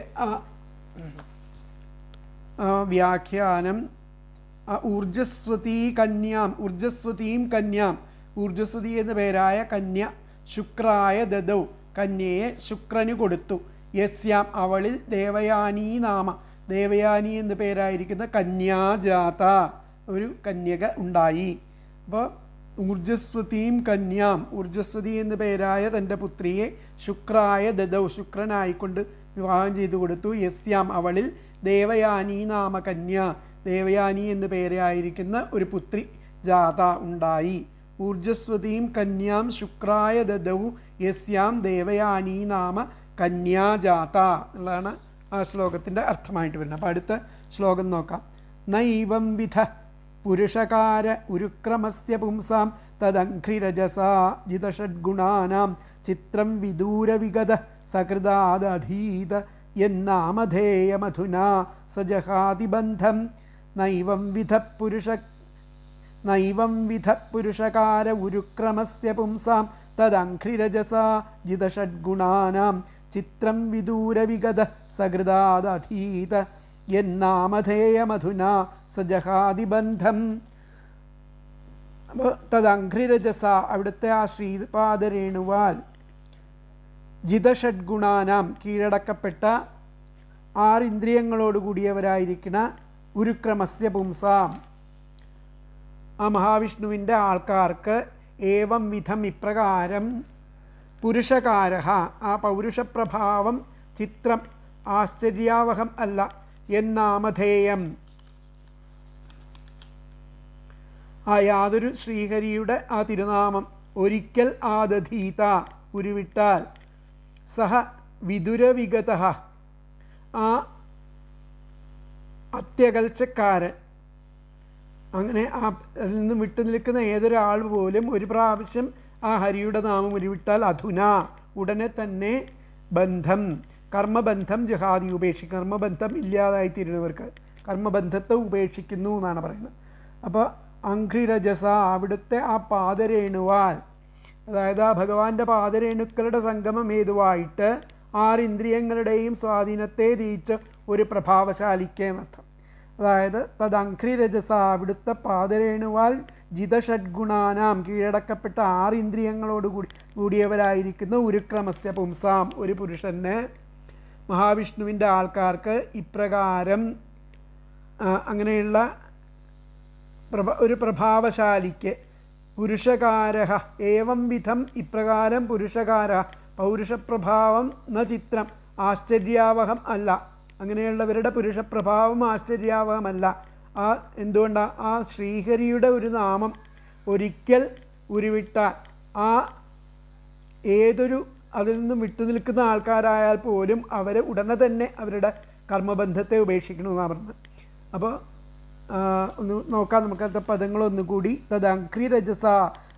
വ്യാഖ്യാനം ഊർജസ്വതീം കന്യാം, ഊർജസ്വതി എന്നു പേരായ കന്യ ശുക്രായ ദദൗ, കന്യയെ ശുക്രന് കൊടുത്തു. യസ്യാം അവളിൽ ദേവയാനി നാമ, ദേവയാനി എന്നു പേരായിരിക്കുന്ന കന്യാജാത, ഒരു കന്യക ഉണ്ടായി. അപ്പോൾ ഊർജസ്വതീം കന്യാം, ഊർജസ്വതി എന്നു പേരായ തൻ്റെ പുത്രിയെ ശുക്രായ ദദൗ, ശുക്രനായിക്കൊണ്ട് വിവാഹം ചെയ്തു കൊടുത്തു. യസ്യാം അവളിൽ ദേവയാനി നാമ കന്യ, ദേവയാനി എന്നു പേരായിരിക്കുന്ന ഒരു പുത്രി ജാത ഉണ്ടായി. ഊർജസ്വതീം കന്യാം ശുക്രായ ദദൗ യസ്യാം ദേവയാനീ നാമ കന്യാജാത എന്നുള്ളതാണ് ആ ശ്ലോകത്തിൻ്റെ അർത്ഥമായിട്ട് വരുന്നത്. അപ്പോൾ അടുത്ത ശ്ലോകം നോക്കാം. നൈവം വിധ പുരുഷകാര ഉരുക്രമസ്യ പുംസാം തദംഘ്രിരജസാ ജിതഷഡ്ഗുണാനാം ചിത്രം വിദൂരവിഗത സകൃതാദധീത യന്നാമധേയമധുനാ സജഹാതി ബന്ധം. നൈവം വിധ പുരുഷകാര ഉരുക്രമസ്യ പുംസാം തദംഘ്രിരജസാ ജിതഷഡ്ഗുണാനാം ചിത്രം വിദൂരവിഗത സകൃതാദധീത യന്നാമധേയമധുനാ സജഹാതി ബന്ധം. അപ്പോൾ തദംഘ്രിരജസ അവിടുത്തെ ആ ശ്രീപാദരേണുവാൽ ജിതഷഡ്ഗുണാനാം കീഴടക്കപ്പെട്ട 6 ഇന്ദ്രിയങ്ങളോടുകൂടിയവരായിരിക്കുന്ന ഉരുക്രമസ്യ പുംസാം ആ മഹാവിഷ്ണുവിൻ്റെ ആൾക്കാർക്ക് ഏവം വിധം ഇപ്രകാരം പുരുഷകാര ആ പൗരുഷപ്രഭാവം ചിത്രം ആശ്ചര്യാവഹം അല്ല എന്നാമധേയം ആ യാതൊരു ശ്രീഹരിയുടെ ആ തിരുനാമം ഒരിക്കൽ ആദധീത ഉരുവിട്ടാൽ സഹ വിദുരവിഗത ആ അത്യകൽച്ചക്കാരൻ അങ്ങനെ അതിൽ നിന്ന് വിട്ടു നിൽക്കുന്ന ഏതൊരാൾ പോലും ഒരു പ്രാവശ്യം ആ ഹരിയുടെ നാമം ഉരുവിട്ടാൽ അധുന ഉടനെ തന്നെ ബന്ധം കർമ്മബന്ധം ജഹാദി ഉപേക്ഷിക്കും. കർമ്മബന്ധം ഇല്ലാതായിത്തീരുന്നവർക്ക് കർമ്മബന്ധത്തെ ഉപേക്ഷിക്കുന്നു എന്നാണ് പറയുന്നത്. അപ്പോൾ അംഘ്രിരജസ അവിടുത്തെ ആ പാദരേണുവാൽ അതായത് ആ ഭഗവാന്റെ പാദരേണുക്കളുടെ സംഗമം ഹേതുവായിട്ട് 6 ഇന്ദ്രിയങ്ങളുടെയും സ്വാധീനത്തെ ജയിച്ച ഒരു പ്രഭാവശാലിക്ക് എന്നർത്ഥം. അതായത് തദംഘ്രിരജസ അവിടുത്തെ പാദരേണുവാൽ ജിതഷഡ്ഗുണാനാം കീഴടക്കപ്പെട്ട 6 ഇന്ദ്രിയങ്ങളോട് കൂടിയവരായിരിക്കുന്ന ഉരുക്രമസ്യ പുംസാം ഒരു പുരുഷന് മഹാവിഷ്ണുവിൻ്റെ ആൾക്കാർക്ക് ഇപ്രകാരം അങ്ങനെയുള്ള ഒരു പ്രഭാവശാലിക്ക് പുരുഷകാര ഏവം വിധം ഇപ്രകാരം പുരുഷകാര പൗരുഷപ്രഭാവം ന ചിത്രം ആശ്ചര്യാവഹം അല്ല അങ്ങനെയുള്ളവരുടെ പുരുഷപ്രഭാവം ആശ്ചര്യാവഹമല്ല. ആ എന്തുകൊണ്ടാണ് ആ ശ്രീഹരിയുടെ ഒരു നാമം ഒരിക്കൽ ഉരുവിട്ടാൽ ആ ഏതൊരു അതിൽ നിന്നും വിട്ടുനിൽക്കുന്ന ആൾക്കാരായാൽ പോലും അവർ ഉടനെ തന്നെ അവരുടെ കർമ്മബന്ധത്തെ ഉപേക്ഷിക്കണമെന്നാണ് പറഞ്ഞത്. അപ്പോൾ ഒന്ന് നോക്കാം നമുക്കത്തെ പദങ്ങളൊന്നുകൂടി. തദംഘ്രിരജസ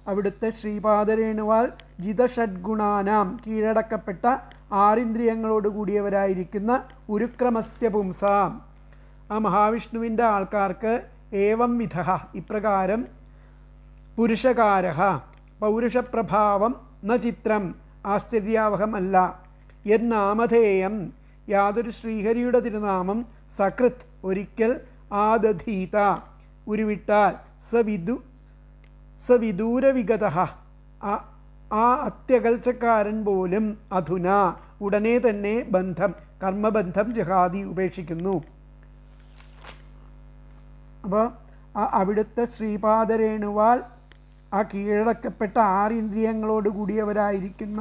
അവിടുത്തെ ശ്രീപാദരേണുവാൽ ജിതഷഡ്ഗുണാനാം കീഴടക്കപ്പെട്ട 6 ഇന്ദ്രിയങ്ങളോട് കൂടിയവരായിരിക്കുന്ന ഉരുക്രമസ്യ പുംസാം ആ മഹാവിഷ്ണുവിൻ്റെ ആൾക്കാർക്ക് ഏവം വിധ ഇപ്രകാരം പുരുഷകാര പൗരുഷപ്രഭാവം ന ചിത്രം ആശ്ചര്യാവഹം അല്ല എന്നാമധേയം യാതൊരു ശ്രീഹരിയുടെ തിരുനാമം സകൃത് ഒരിക്കൽ ആദധീത ഉരുവിട്ടാൽ സവിദൂരവിഗത ആ അത്യകൽച്ചക്കാരൻ പോലും അധുന ഉടനെ തന്നെ ബന്ധം കർമ്മബന്ധം ജഹാദി ഉപേക്ഷിക്കുന്നു. അപ്പോൾ അവിടുത്തെ ശ്രീപാദരേണുവാൽ ആ കീഴടക്കപ്പെട്ട 6 ഇന്ദ്രിയങ്ങളോട് കൂടിയവരായിരിക്കുന്ന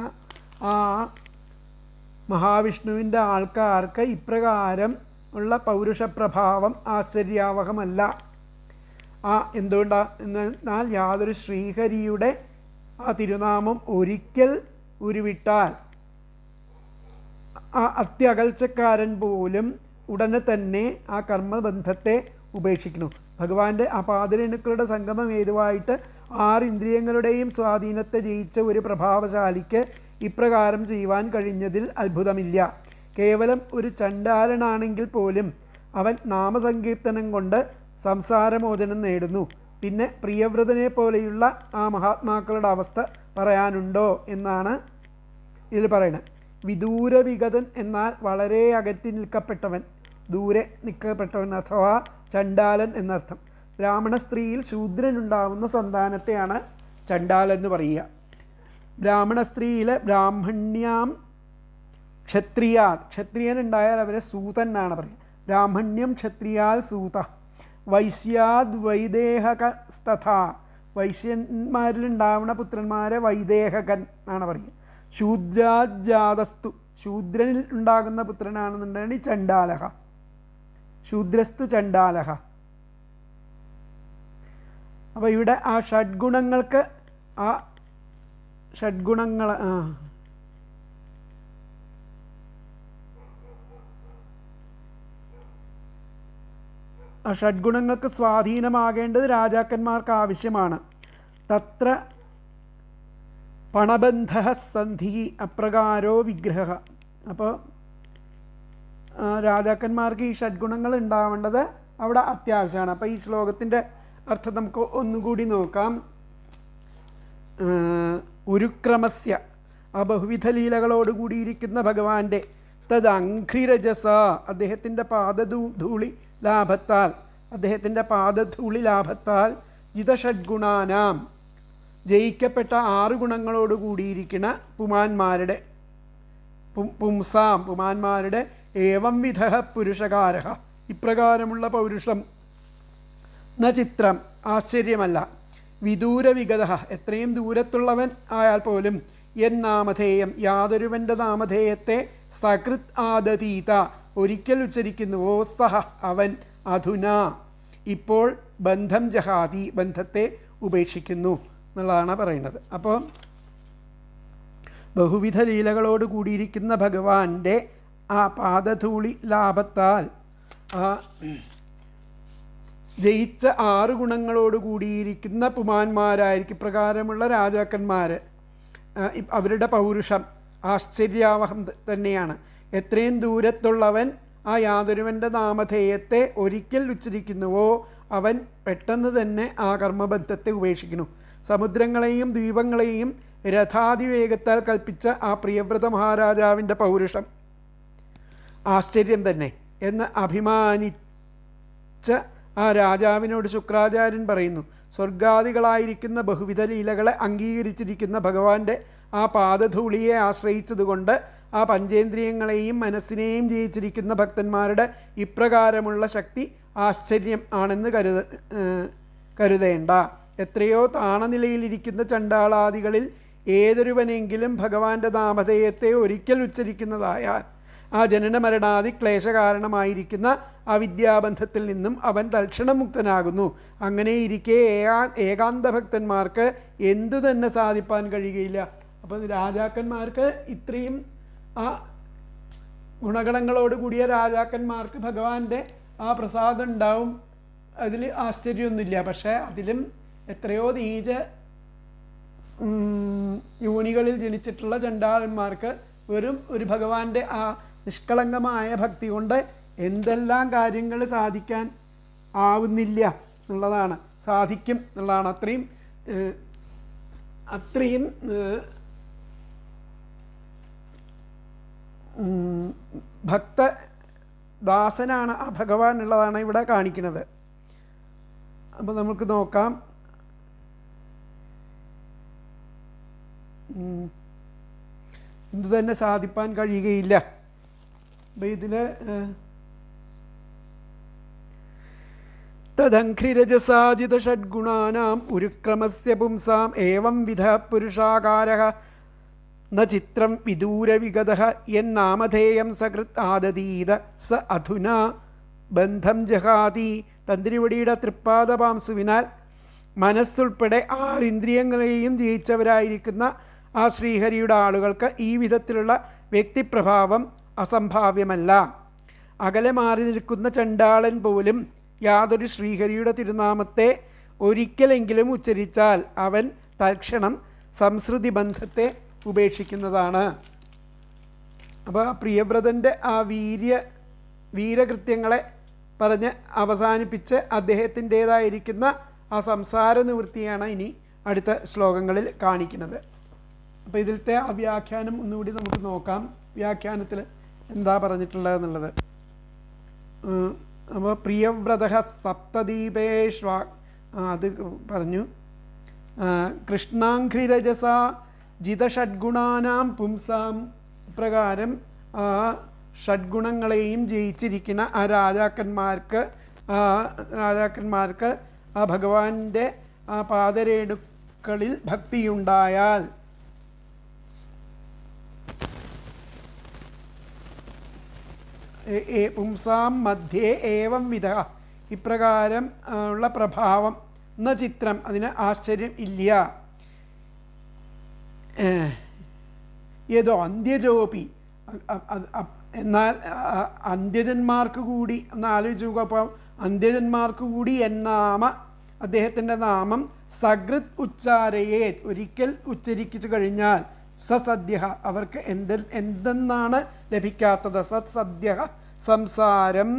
ആ മഹാവിഷ്ണുവിൻ്റെ ആൾക്കാർക്ക് ഇപ്രകാരം ഉള്ള പൗരുഷപ്രഭാവം ആശ്ചര്യാവഹമല്ല. എന്തുകൊണ്ടാണ് എന്നാൽ യാതൊരു ശ്രീഹരിയുടെ ആ തിരുനാമം ഒരിക്കൽ ഉരുവിട്ടാൽ ആ അത്യകൽച്ചക്കാരൻ പോലും ഉടനെ തന്നെ ആ കർമ്മബന്ധത്തെ ഉപേക്ഷിക്കുന്നു. ഭഗവാന്റെ ആ പാദരേണുക്കളുടെ സംഗമം ഹേതുവായിട്ട് 6 ഇന്ദ്രിയങ്ങളുടെയും സ്വാധീനത്തെ ജയിച്ച ഒരു പ്രഭാവശാലിക്ക് ഇപ്രകാരം ചെയ്യുവാൻ കഴിഞ്ഞതിൽ അത്ഭുതമില്ല. കേവലം ഒരു ചണ്ഡാലനാണെങ്കിൽ പോലും അവൻ നാമസങ്കീർത്തനം കൊണ്ട് സംസാരമോചനം നേടുന്നു. പിന്നെ പ്രിയവ്രതനെ പോലെയുള്ള ആ മഹാത്മാക്കളുടെ അവസ്ഥ പറയാനുണ്ടോ എന്നാണ് ഇതിൽ പറയുന്നത്. വിദൂരവിഗതൻ എന്നാൽ വളരെ അകറ്റി നിൽക്കപ്പെട്ടവൻ, ദൂരെ നിൽക്കപ്പെട്ടവൻ അഥവാ ചണ്ഡാലൻ എന്നർത്ഥം. ബ്രാഹ്മണ സ്ത്രീയിൽ ശൂദ്രനുണ്ടാവുന്ന സന്താനത്തെയാണ് ചണ്ഡാലൻ എന്ന് പറയുക. ബ്രാഹ്മണ സ്ത്രീയിലെ ബ്രാഹ്മണ്യാം ക്ഷത്രിയനുണ്ടായാൽ അവരെ സൂതൻ എന്നാണ് പറയുക. ബ്രാഹ്മണ്യം ക്ഷത്രിയാൽ സൂത, വൈശ്യാദ് വൈദേഹകസ്തഥ വൈശ്യന്മാരിലുണ്ടാവുന്ന പുത്രന്മാരെ വൈദേഹകൻ എന്നാണ് പറയുക. ശൂദ്രാജാതസ്തു ശൂദ്രനിൽ ഉണ്ടാകുന്ന പുത്രനാണെന്നുണ്ടെങ്കിൽ ചണ്ഡാലഹ, ശൂദ്രസ്തു ചണ്ഡാലഹ. അപ്പോൾ ഇവിടെ ആ ഷഡ്ഗുണങ്ങൾക്ക് ആ ഷഡ്ഗുണങ്ങൾ ആ ഷഡ്ഗുണങ്ങൾക്ക് സ്വാധീനമാകേണ്ടത് രാജാക്കന്മാർക്ക് ആവശ്യമാണ്. തത്ര പണബന്ധ സന്ധി അപ്രകാരോ വിഗ്രഹ. അപ്പോൾ രാജാക്കന്മാർക്ക് ഈ ഷഡ്ഗുണങ്ങൾ ഉണ്ടാവേണ്ടത് അവിടെ അത്യാവശ്യമാണ്. അപ്പോൾ ഈ ശ്ലോകത്തിൻ്റെ അർത്ഥം നമുക്ക് ഒന്നുകൂടി നോക്കാം. ഉരുക്രമസ്യ, ആ ബഹുവിധ ലീലകളോട് കൂടിയിരിക്കുന്ന ഭഗവാന്റെ തദംഘ്രിരജസ, അദ്ദേഹത്തിൻ്റെ പാദധൂളി ലാഭത്താൽ, അദ്ദേഹത്തിൻ്റെ പാദധൂളി ലാഭത്താൽ ജിതഷഡ്ഗുണാനാം, ജയിക്കപ്പെട്ട 6 ഗുണങ്ങളോട് കൂടിയിരിക്കുന്ന പുമാന്മാരുടെ പുമാന്മാരുടെ ഏവം വിധ പുരുഷകാര, ഇപ്രകാരമുള്ള പൗരുഷം ന ചിത്രം, ആശ്ചര്യമല്ല, വിദൂരവിഗത, എത്രയും ദൂരത്തുള്ളവൻ ആയാൽ പോലും നാമധേയം, യാതൊരുവൻ്റെ നാമധേയത്തെ സകൃത് ആദതീത, ഒരിക്കൽ ഉച്ചരിക്കുന്നുവോ സഹ, അവൻ അധുന, ഇപ്പോൾ ബന്ധം ജഹാതി, ബന്ധത്തെ ഉപേക്ഷിക്കുന്നു എന്നുള്ളതാണ് പറയുന്നത്. അപ്പോൾ ബഹുവിധ ലീലകളോട് കൂടിയിരിക്കുന്ന ഭഗവാന്റെ ആ പാദധൂളി ലാഭത്താൽ ജയിച്ച 6 ഗുണങ്ങളോട് കൂടിയിരിക്കുന്ന പുമാന്മാരായിരിക്കും പ്രകാരമുള്ള രാജാക്കന്മാർ, അവരുടെ പൗരുഷം ആശ്ചര്യാവഹം തന്നെയാണ്. എത്രയും ദൂരത്തുള്ളവൻ ആ യാതൊരുവൻ്റെ നാമധേയത്തെ ഒരിക്കൽ ഉച്ചരിക്കുന്നുവോ അവൻ പെട്ടെന്ന് തന്നെ ആ കർമ്മബന്ധത്തെ ഉപേക്ഷിക്കുന്നു. സമുദ്രങ്ങളെയും ദ്വീപങ്ങളെയും രഥാതിവേഗത്താൽ കൽപ്പിച്ച ആ പ്രിയവ്രത മഹാരാജാവിൻ്റെ പൗരുഷം ആശ്ചര്യം തന്നെ എന്ന് അഭിമാനിച്ച ആ രാജാവിനോട് ശുക്രാചാര്യൻ പറയുന്നു. സ്വർഗാദികളായിരിക്കുന്ന ബഹുവിധ ലീലകളെ അംഗീകരിച്ചിരിക്കുന്ന ഭഗവാന്റെ ആ പാദധൂളിയെ ആശ്രയിച്ചതുകൊണ്ട് ആ പഞ്ചേന്ദ്രിയങ്ങളെയും മനസ്സിനെയും ജയിച്ചിരിക്കുന്ന ഭക്തന്മാരുടെ ഇപ്രകാരമുള്ള ശക്തി ആശ്ചര്യം ആണെന്ന് കരുതേണ്ട. എത്രയോ താണനിലയിലിരിക്കുന്ന ചണ്ടാളാദികളിൽ ഏതൊരുവനെങ്കിലും ഭഗവാന്റെ നാമധേയത്തെ ഒരിക്കൽ ഉച്ചരിക്കുന്നതായാൽ ആ ജനന മരണാദി ക്ലേശകാരണമായിരിക്കുന്ന ആ വിദ്യാബന്ധത്തിൽ നിന്നും അവൻ തൽക്ഷണം മുക്തനാകുന്നു. അങ്ങനെ ഇരിക്കെ ഏകാന്ത ഭക്തന്മാർക്ക് എന്തു തന്നെ സാധിപ്പാൻ കഴിയുകയില്ല. അപ്പോൾ രാജാക്കന്മാർക്ക് ഇത്രയും ആ ഗുണഗണങ്ങളോട് കൂടിയ രാജാക്കന്മാർക്ക് ഭഗവാന്റെ ആ പ്രസാദം ഉണ്ടാവും, അതിൽ ആശ്ചര്യമൊന്നുമില്ല. പക്ഷേ അതിലും എത്രയോ നീച യോനികളിൽ ജനിച്ചിട്ടുള്ള ചണ്ടാളന്മാർക്ക് വെറും ഒരു ഭഗവാന്റെ ആ നിഷ്കളങ്കമായ ഭക്തി കൊണ്ട് എന്തെല്ലാം കാര്യങ്ങൾ സാധിക്കാൻ ആവുന്നില്ല എന്നുള്ളതാണ്, സാധിക്കും എന്നുള്ളതാണ്. അത്രയും ഭക്തദാസനാണ് ആ ഭഗവാൻ എന്നുള്ളതാണ് ഇവിടെ കാണിക്കുന്നത്. അപ്പോൾ നമുക്ക് നോക്കാം. എന്തു തന്നെ സാധിപ്പാൻ കഴിയുകയില്ല. അപ്പം ഇതിൽ തദംഘ്രിരജസാജിത ഷഡ്ഗുണാനാം ഉരുക്രമസ്യ പുംസാം ഏവം വിധ പുരുഷാകാരഃ ന ചിത്രം വിദൂരവിഗതഃ യന്നാമധേയം സകൃത് ആദതീത സ അധുന ബന്ധം ജഹാതി. തന്ത്രിവടിയുടെ തൃപ്പാദപാംസുവിനാൽ മനസ്സുൾപ്പെടെ 6 ഇന്ദ്രിയങ്ങളെയും ജയിച്ചവരായിരിക്കുന്ന ആ ശ്രീഹരിയുടെ ആളുകൾക്ക് ഈ വിധത്തിലുള്ള വ്യക്തിപ്രഭാവം അസംഭാവ്യമല്ല. അകലെ മാറി നിൽക്കുന്ന ചണ്ടാളൻ പോലും യാതൊരു ശ്രീഹരിയുടെ തിരുനാമത്തെ ഒരിക്കലെങ്കിലും ഉച്ചരിച്ചാൽ അവൻ തൽക്ഷണം സംസൃതി ബന്ധത്തെ ഉപേക്ഷിക്കുന്നതാണ്. അപ്പോൾ പ്രിയവ്രതൻ്റെ ആ വീരകൃത്യങ്ങളെ പറഞ്ഞ് അവസാനിപ്പിച്ച് അദ്ദേഹത്തിൻ്റേതായിരിക്കുന്ന ആ സംസാര നിവൃത്തിയാണ് ഇനി അടുത്ത ശ്ലോകങ്ങളിൽ കാണിക്കുന്നത്. അപ്പോൾ ഇതിലത്തെ ആ വ്യാഖ്യാനം ഒന്നുകൂടി നമുക്ക് നോക്കാം. വ്യാഖ്യാനത്തിൽ എന്താ പറഞ്ഞിട്ടുള്ളതെന്നുള്ളത്. അപ്പോൾ പ്രിയവ്രത സപ്തദീപേഷ്വ, അത് പറഞ്ഞു. കൃഷ്ണാഘ്രിരജസ ജിതഷഡ്ഗുണാനാം പുംസാം, പ്രകാരം ആ ഷഡ്ഗുണങ്ങളെയും ജയിച്ചിരിക്കുന്ന ആ രാജാക്കന്മാർക്ക് ആ ഭഗവാന്റെ ആ പാദരേണുക്കളിൽ ഭക്തിയുണ്ടായാൽ പുംസാം മധ്യേ ഏവം വിധ, ഇപ്രകാരം ഉള്ള പ്രഭാവം ന ചിത്രം, അതിന് ആശ്ചര്യം ഇല്ല. ഏതോ അന്ത്യജോപി, എന്നാൽ അന്ത്യജന്മാർക്ക് കൂടി ഒന്ന് ആലോചിച്ച് നോക്കുക. അപ്പോൾ അന്ത്യജന്മാർക്ക് കൂടി എന്നാമ, അദ്ദേഹത്തിൻ്റെ നാമം സകൃത് ഉച്ചാരയേ, ഒരിക്കൽ ഉച്ചരിച്ചു കഴിഞ്ഞാൽ സസദ്യ, അവർക്ക് എന്തെന്നാണ് ലഭിക്കാത്തത്, സത്സദ്യ സംസാരം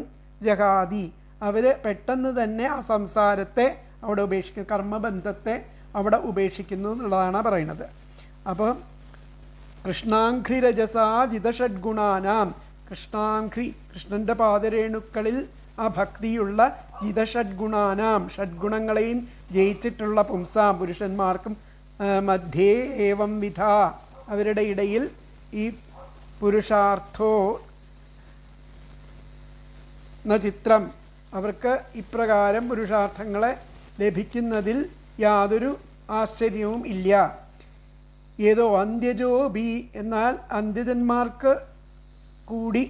ജഹാതി, അവർ പെട്ടെന്ന് തന്നെ ആ സംസാരത്തെ അവിടെ ഉപേക്ഷിക്കുന്നു, കർമ്മബന്ധത്തെ അവിടെ ഉപേക്ഷിക്കുന്നു എന്നുള്ളതാണ് പറയുന്നത്. അപ്പോൾ കൃഷ്ണാഘ്രി രജസാ ജിതഷഡ്ഗുണാനാം, കൃഷ്ണാഘ്രി കൃഷ്ണൻ്റെ പാദരേണുക്കളിൽ ആ ഭക്തിയുള്ള ജിതഷഡ്ഗുണാനാം, ഷഡ്ഗുണങ്ങളെയും ജയിച്ചിട്ടുള്ള പുംസാം പുരുഷന്മാർക്കും മധ്യേ ഏവം വിധ, അവരുടെ ഇടയിൽ ഈ പുരുഷാർത്ഥോ ന ചിത്രം, അവർക്ക് ഇപ്രകാരം പുരുഷാർത്ഥങ്ങളെ ലഭിക്കുന്നതിൽ യാതൊരു ആശ്ചര്യവും ഇല്ല. ഏതോ അന്ത്യജോ ബി, എന്നാൽ അന്ത്യജന്മാർക്ക് കൂടി,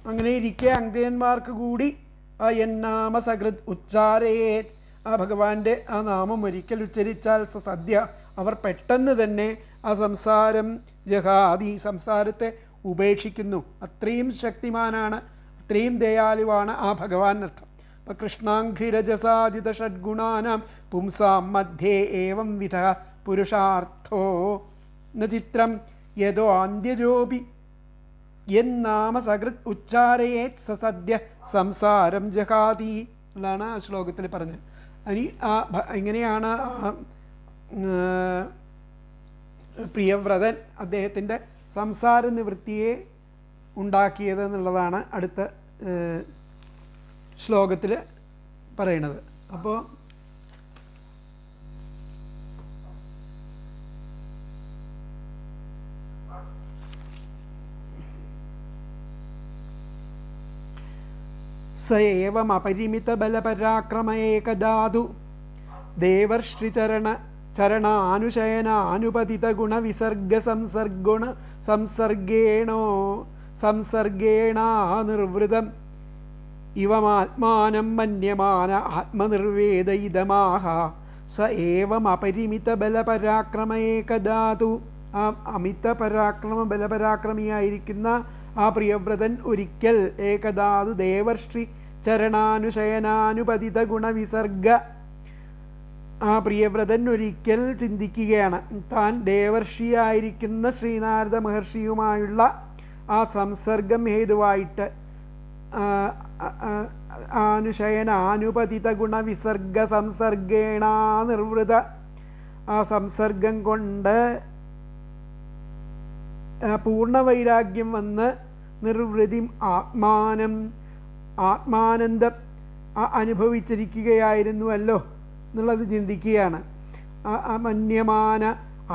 അങ്ങനെ ഇരിക്കെ അന്ത്യജന്മാർക്ക് കൂടി ആ എന്നാമ സകൃത് ഉച്ചാരയേ, ആ ഭഗവാന്റെ ആ നാമം ഒരിക്കൽ ഉച്ചരിച്ചാൽ സദ്യ, അവർ പെട്ടെന്ന് തന്നെ ആ സംസാരം ജഹാദി, സംസാരത്തെ ഉപേക്ഷിക്കുന്നു. അത്രയും ശക്തിമാനാണ്, അത്രയും ദയാലുവാണ് ആ ഭഗവാൻ അർത്ഥം. അപ്പം കൃഷ്ണാഘ്രിരജസാജിത ഷഡ്ഗുണാനാം പുംസാം മധ്യേ ഏവം വിധ പുരുഷാർത്ഥോ ന ചിത്രം യതോ അന്ത്യജോപി യന്നാമ സകൃത് ഉച്ചാരയേത് സസദ്യ സംസാരം ജഹാതി എന്നാണ് ആ ശ്ലോകത്തിൽ പറഞ്ഞത്. ഇനി ഇങ്ങനെയാണ് പ്രിയവ്രതൻ അദ്ദേഹത്തിൻ്റെ സംസാര നിവൃത്തിയെ ഉണ്ടാക്കിയത് എന്നുള്ളതാണ് അടുത്ത ശ്ലോകത്തിൽ പറയണത്. അപ്പോൾ സ ഏവം അപരിമിത ബലപരാക്രമയേകദാതു ദേവർഷ്ടിചരണാനുശയനാനുപതിത ഗുണവിസർഗ സംസർഗേണാ നിർവൃതം ഇവമാത്മാനം മന്യമാന ആത്മനിർവേദയിതമാഹ. സ ഏവം അപരിമിത ബലപരാക്രമയേകദാതു, ആ അമിത പരാക്രമ ബലപരാക്രമിയായിരിക്കുന്ന ആ പ്രിയവ്രതൻ ഒരിക്കൽ ഏകദാതു ദേവർഷി ചരണാനുശയനാനുപതിത ഗുണവിസർഗ, ആ പ്രിയവ്രതൻ ഒരിക്കൽ ചിന്തിക്കുകയാണ്, താൻ ദേവർഷിയായിരിക്കുന്ന ശ്രീനാരദ മഹർഷിയുമായുള്ള ആ സംസർഗം ഹേതുവായിട്ട് അനുശയനാനുപതിത ഗുണവിസർഗ സംസർഗേണാ നിർവൃത, ആ സംസർഗം കൊണ്ട് പൂർണ്ണവൈരാഗ്യം വന്ന് നിർവൃതിം ആത്മാനന്ദം അനുഭവിച്ചിരിക്കുകയായിരുന്നുവല്ലോ എന്നുള്ളത് ചിന്തിക്കുകയാണ്. മന്യമാന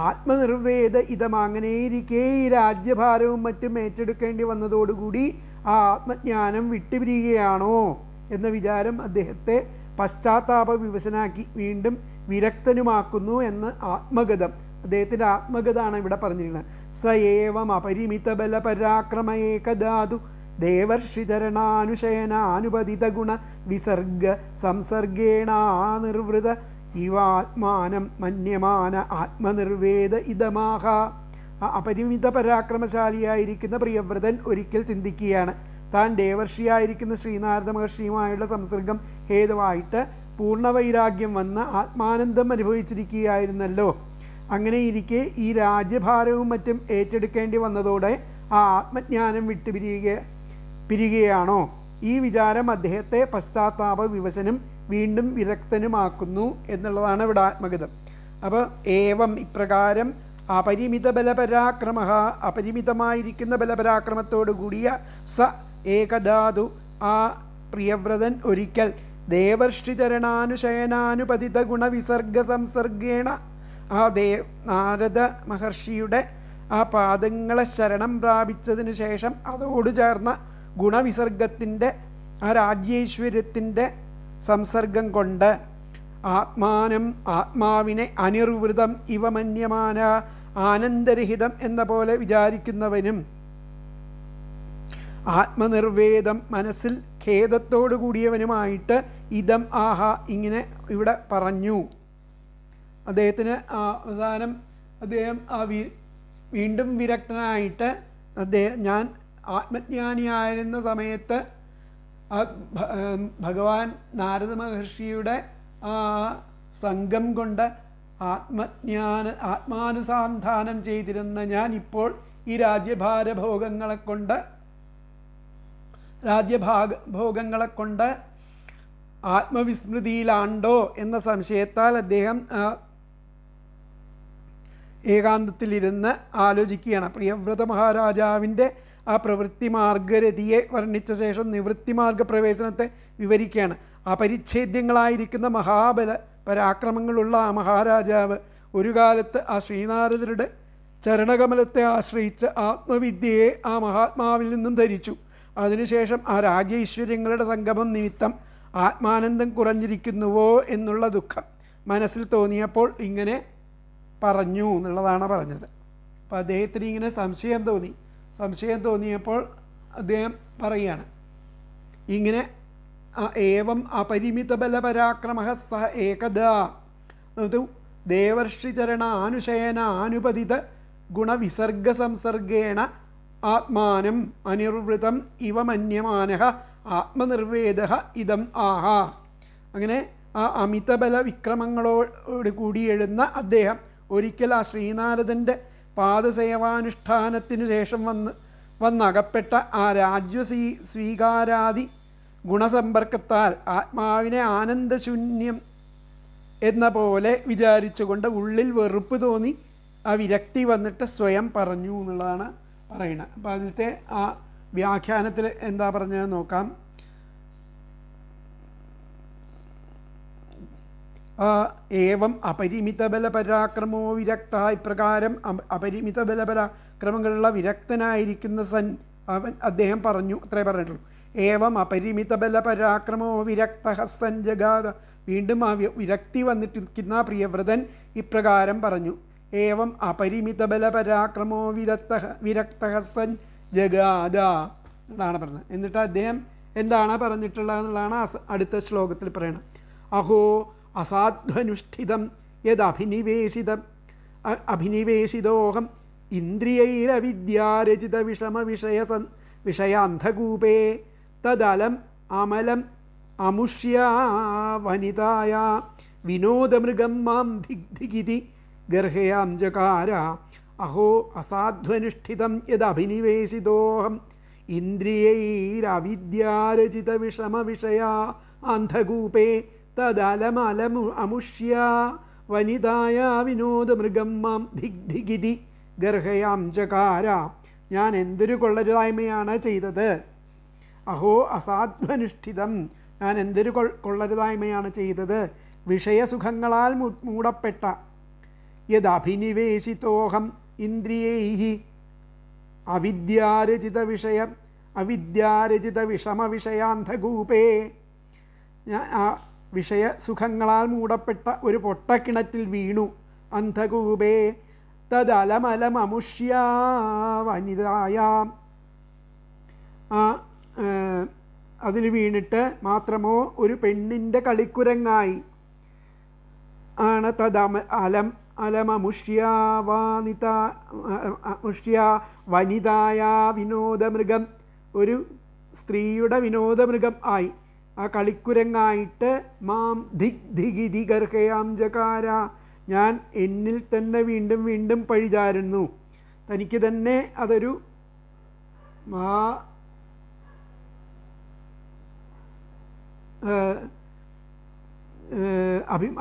ആത്മനിർവേദ ഇതം, അങ്ങനെയിരിക്കെ ഈ രാജ്യഭാരവും മറ്റും ഏറ്റെടുക്കേണ്ടി വന്നതോടുകൂടി ആ ആത്മജ്ഞാനം വിട്ടുപിരിയുകയാണോ എന്ന വിചാരം അദ്ദേഹത്തെ പശ്ചാത്താപ വിവശനാക്കി വീണ്ടും വിരക്തനുമാക്കുന്നു എന്ന് ആത്മഗതം, അദ്ദേഹത്തിൻ്റെ ആത്മഗതാണ് ഇവിടെ പറഞ്ഞിരിക്കുന്നത്. സ ഏവം അപരിമിത ബലപരാക്രമയേകദാതു ദേവർഷിചരണാനുശയനാനുപതിത ഗുണ വിസർഗ സംസർഗേണാ നിർവൃത ഇവാത്മാനം മന്യമാന ആത്മനിർവേദ ഇതമാഹ. അപരിമിത പരാക്രമശാലിയായിരിക്കുന്ന പ്രിയവ്രതൻ ഒരിക്കൽ ചിന്തിക്കുകയാണ്, താൻ ദേവർഷിയായിരിക്കുന്ന ശ്രീനാരദ മഹർഷിയുമായുള്ള സംസർഗം ഹേതുവായിട്ട് പൂർണ്ണവൈരാഗ്യം വന്ന് ആത്മാനന്ദം അനുഭവിച്ചിരിക്കുകയായിരുന്നല്ലോ, അങ്ങനെയിരിക്കെ ഈ രാജ്യഭാരവും മറ്റും ഏറ്റെടുക്കേണ്ടി വന്നതോടെ ആ ആത്മജ്ഞാനം പിരിയുകയാണോ? ഈ വിചാരം അദ്ദേഹത്തെ പശ്ചാത്താപ വിവശനും വീണ്ടും വിരക്തനുമാക്കുന്നു എന്നുള്ളതാണ് ഇവിടെ ആത്മഗതം. അപ്പോൾ ഏവം ഇപ്രകാരം അപരിമിത ബലപരാക്രമ, അപരിമിതമായിരിക്കുന്ന ബലപരാക്രമത്തോടു കൂടിയ സ ഏകദാതു, ആ പ്രിയവ്രതൻ ഒരിക്കൽ ദേവർഷിചരണാനുശയനാനുപതിത ഗുണവിസർഗ സംസർഗേണ, ആ നാരദ മഹർഷിയുടെ ആ പാദങ്ങളെ ശരണം പ്രാപിച്ചതിന് ശേഷം അതോട് ചേർന്ന ഗുണവിസർഗത്തിൻ്റെ ആ രാജ്യേശ്വര്യത്തിൻ്റെ സംസർഗം കൊണ്ട് ആത്മാവിനെ അനിർവൃതം ഇവ മന്യമാന, ആനന്ദരഹിതം എന്ന പോലെ വിചാരിക്കുന്നവനും ആത്മനിർവേദം മനസ്സിൽ ഖേദത്തോടു കൂടിയവനുമായിട്ട് ഇതം ആഹ ഇങ്ങനെ ഇവിടെ പറഞ്ഞു. അദ്ദേഹത്തിന് അവസാനം അദ്ദേഹം വീണ്ടും വിരക്തനായിട്ട് ഞാൻ ആത്മജ്ഞാനിയായിരുന്ന സമയത്ത് ഭഗവാൻ നാരദ മഹർഷിയുടെ സംഘം കൊണ്ട് ആത്മാനുസന്ധാനം ചെയ്തിരുന്ന ഞാൻ ഇപ്പോൾ ഈ രാജ്യഭോഗങ്ങളെ കൊണ്ട് ആത്മവിസ്മൃതിയിലാണ്ടോ എന്ന സംശയത്താൽ അദ്ദേഹം ഏകാന്തത്തിലിരുന്ന് ആലോചിക്കുകയാണ്. പ്രിയവ്രത മഹാരാജാവിൻ്റെ ആ പ്രവൃത്തി മാർഗരതിയെ വർണ്ണിച്ച ശേഷം നിവൃത്തി മാർഗ പ്രവേശനത്തെ വിവരിക്കുകയാണ്. അപരിച്ഛേദ്യങ്ങളായിരിക്കുന്ന മഹാബല പരാക്രമങ്ങളുള്ള ആ മഹാരാജാവ് ഒരു കാലത്ത് ആ ശ്രീനാരദരുടെ ചരണകമലത്തെ ആശ്രയിച്ച് ആത്മവിദ്യയെ ആ മഹാത്മാവിൽ നിന്നും ധരിച്ചു. അതിനുശേഷം ആ രാജ്യൈശ്വര്യങ്ങളുടെ സംഗമം നിമിത്തം ആത്മാനന്ദം കുറഞ്ഞിരിക്കുന്നുവോ എന്നുള്ള ദുഃഖം മനസ്സിൽ തോന്നിയപ്പോൾ ഇങ്ങനെ പറഞ്ഞു എന്നുള്ളതാണ് പറഞ്ഞത്. അപ്പോൾ അദ്ദേഹത്തിന് ഇങ്ങനെ സംശയം തോന്നിയപ്പോൾ അദ്ദേഹം പറയുകയാണ് ഇങ്ങനെ ഏവം അപരിമിത ബലപരാക്രമ സഹ ഏകദാ ദേവർഷിചരണ ആനുശയന ആനുപതിത ഗുണവിസർഗ സംസർഗേണ ആത്മാനം അനിർവൃതം ഇവ മന്യമാനഃ ആത്മനിർവേദ ഇതം ആഹാ. അങ്ങനെ ആ അമിതബല വിക്രമങ്ങളോട് കൂടി എഴുന്ന അദ്ദേഹം ഒരിക്കൽ ആ ശ്രീനാരദൻ്റെ പാദസേവാനുഷ്ഠാനത്തിനു ശേഷം വന്നകപ്പെട്ട ആ സ്വീകാരാദി ഗുണസമ്പർക്കത്താൽ ആത്മാവിനെ ആനന്ദശൂന്യം എന്ന പോലെ വിചാരിച്ചുകൊണ്ട് ഉള്ളിൽ വെറുപ്പ് തോന്നി ആ വിരക്തി വന്നിട്ട് സ്വയം പറഞ്ഞു എന്നുള്ളതാണ് പറയുന്നത്. അപ്പോൾ അതിലത്തെ ആ വ്യാഖ്യാനത്തിൽ എന്താ പറഞ്ഞത് നോക്കാം. ഏവം അപരിമിത ബലപരാക്രമോ വിരക്ത, ഇപ്രകാരം അപരിമിത ബലപരാക്രമങ്ങളുള്ള വിരക്തനായിരിക്കുന്ന അദ്ദേഹം പറഞ്ഞു, അത്രേ പറഞ്ഞിട്ടുള്ളൂ. ഏവം അപരിമിത ബലപരാക്രമോ വിരക്ത സൻ ജഗാത, വീണ്ടും ആ വിരക്തി വന്നിട്ടിരിക്കുന്ന പ്രിയവ്രതൻ ഇപ്രകാരം പറഞ്ഞു. ഏവം അപരിമിത ബലപരാക്രമോ വിരക്ത സൻ ജഗാത എന്നാണ് പറഞ്ഞത്. എന്നിട്ട് അദ്ദേഹം എന്താണ് പറഞ്ഞിട്ടുള്ളത് എന്നുള്ളതാണ് അടുത്ത ശ്ലോകത്തിൽ പറയണം. അഹോ അസാധ്വനുഷ്ഠിതം അഭിനിവേശിതോഹം ഇന്ദ്രിയൈരവിദ്യാരചിത വിഷയാന്ധകൂപേ തദലം അമലം അമുഷ്യാ വനിതായ വിനോദമൃഗം മാം ധിഗ്ധിഗിതി ഗർഹയാം ജകാര. അഹോ അസാധ്വനുഷ്ഠിതം യദഭിനിവേശിതോഹം ഇന്ദ്രിയൈരവിദ്യാരചിത വിഷയാ അന്ധകൂപേ തദലമലമു അമുഷ്യ വനിതായ വിനോദമൃഗം മാം ധിഗ്ധിഗിതി ഗർഹയാം ജകാര. ഞാൻ എന്തൊരു കൊള്ളരുതായ്മയാണ് ചെയ്തത്. അഹോ അസാധ്വനുഷ്ഠിതം, ഞാൻ എന്തൊരു കൊള്ളരുതായ്മയാണ് ചെയ്തത്. വിഷയസുഖങ്ങളാൽ മൂടപ്പെട്ട യദഭിനിവേശിതോഹം ഇന്ദ്രിയൈഹി അവിദ്യാരചിത വിഷയാന്ധകൂപേ, ഞാൻ ആ വിഷയസുഖങ്ങളാൽ മൂടപ്പെട്ട ഒരു പൊട്ടക്കിണറ്റിൽ വീണു. അന്ധകൂപേ തദലമലമമുഷ്യ വനിതായ, അതിൽ വീണിട്ട് മാത്രമോ ഒരു പെണ്ണിൻ്റെ കളിക്കുരങ്ങായി ആണ്. അലമമുഷ്യ വനിതായ വിനോദമൃഗം, ഒരു സ്ത്രീയുടെ വിനോദമൃഗം ആയി, ആ കളിക്കുരങ്ങായിട്ട് മാം ധിഗ്ധിഗിതി ഗർഹയാം ജകാര, ഞാൻ എന്നിൽ തന്നെ വീണ്ടും വീണ്ടും പഴിചാരുന്നു. തനിക്ക് തന്നെ അതൊരു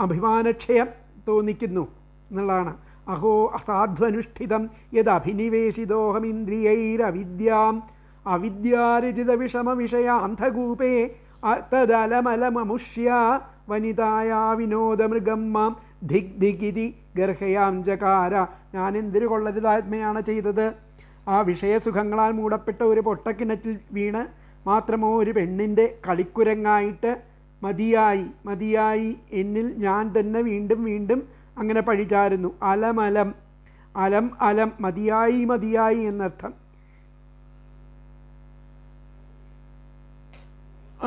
അഭിമാനക്ഷയം തോന്നിക്കുന്നു എന്നുള്ളതാണ്. അഹോ അസാധ്വനുഷ്ഠിതം യദഭിനിവേശിതോഹമിന്ദ്രിയൈരവിദ്യാം അവിദ്യാരചിത വിഷയാന്ധകൂപേ തദലമലമമുഷ്യ വനിതായ വിനോദമൃഗം മാം ധിഗ്ധിഗിതി ഗർഹയാം ജകാര. ഞാൻ എന്തൊരു കൊള്ളരുതാത്മയാണ് ചെയ്തത്. ആ വിഷയസുഖങ്ങളാൽ മൂടപ്പെട്ട ഒരു പൊട്ടക്കിണറ്റിൽ വീണ് മാത്രമോ ഒരു പെണ്ണിൻ്റെ കളിക്കുരങ്ങായിട്ട് മതിയായി എന്നിൽ ഞാൻ തന്നെ വീണ്ടും വീണ്ടും അങ്ങനെ പഴിചാരുന്നു. അലം മതിയായി എന്നർത്ഥം.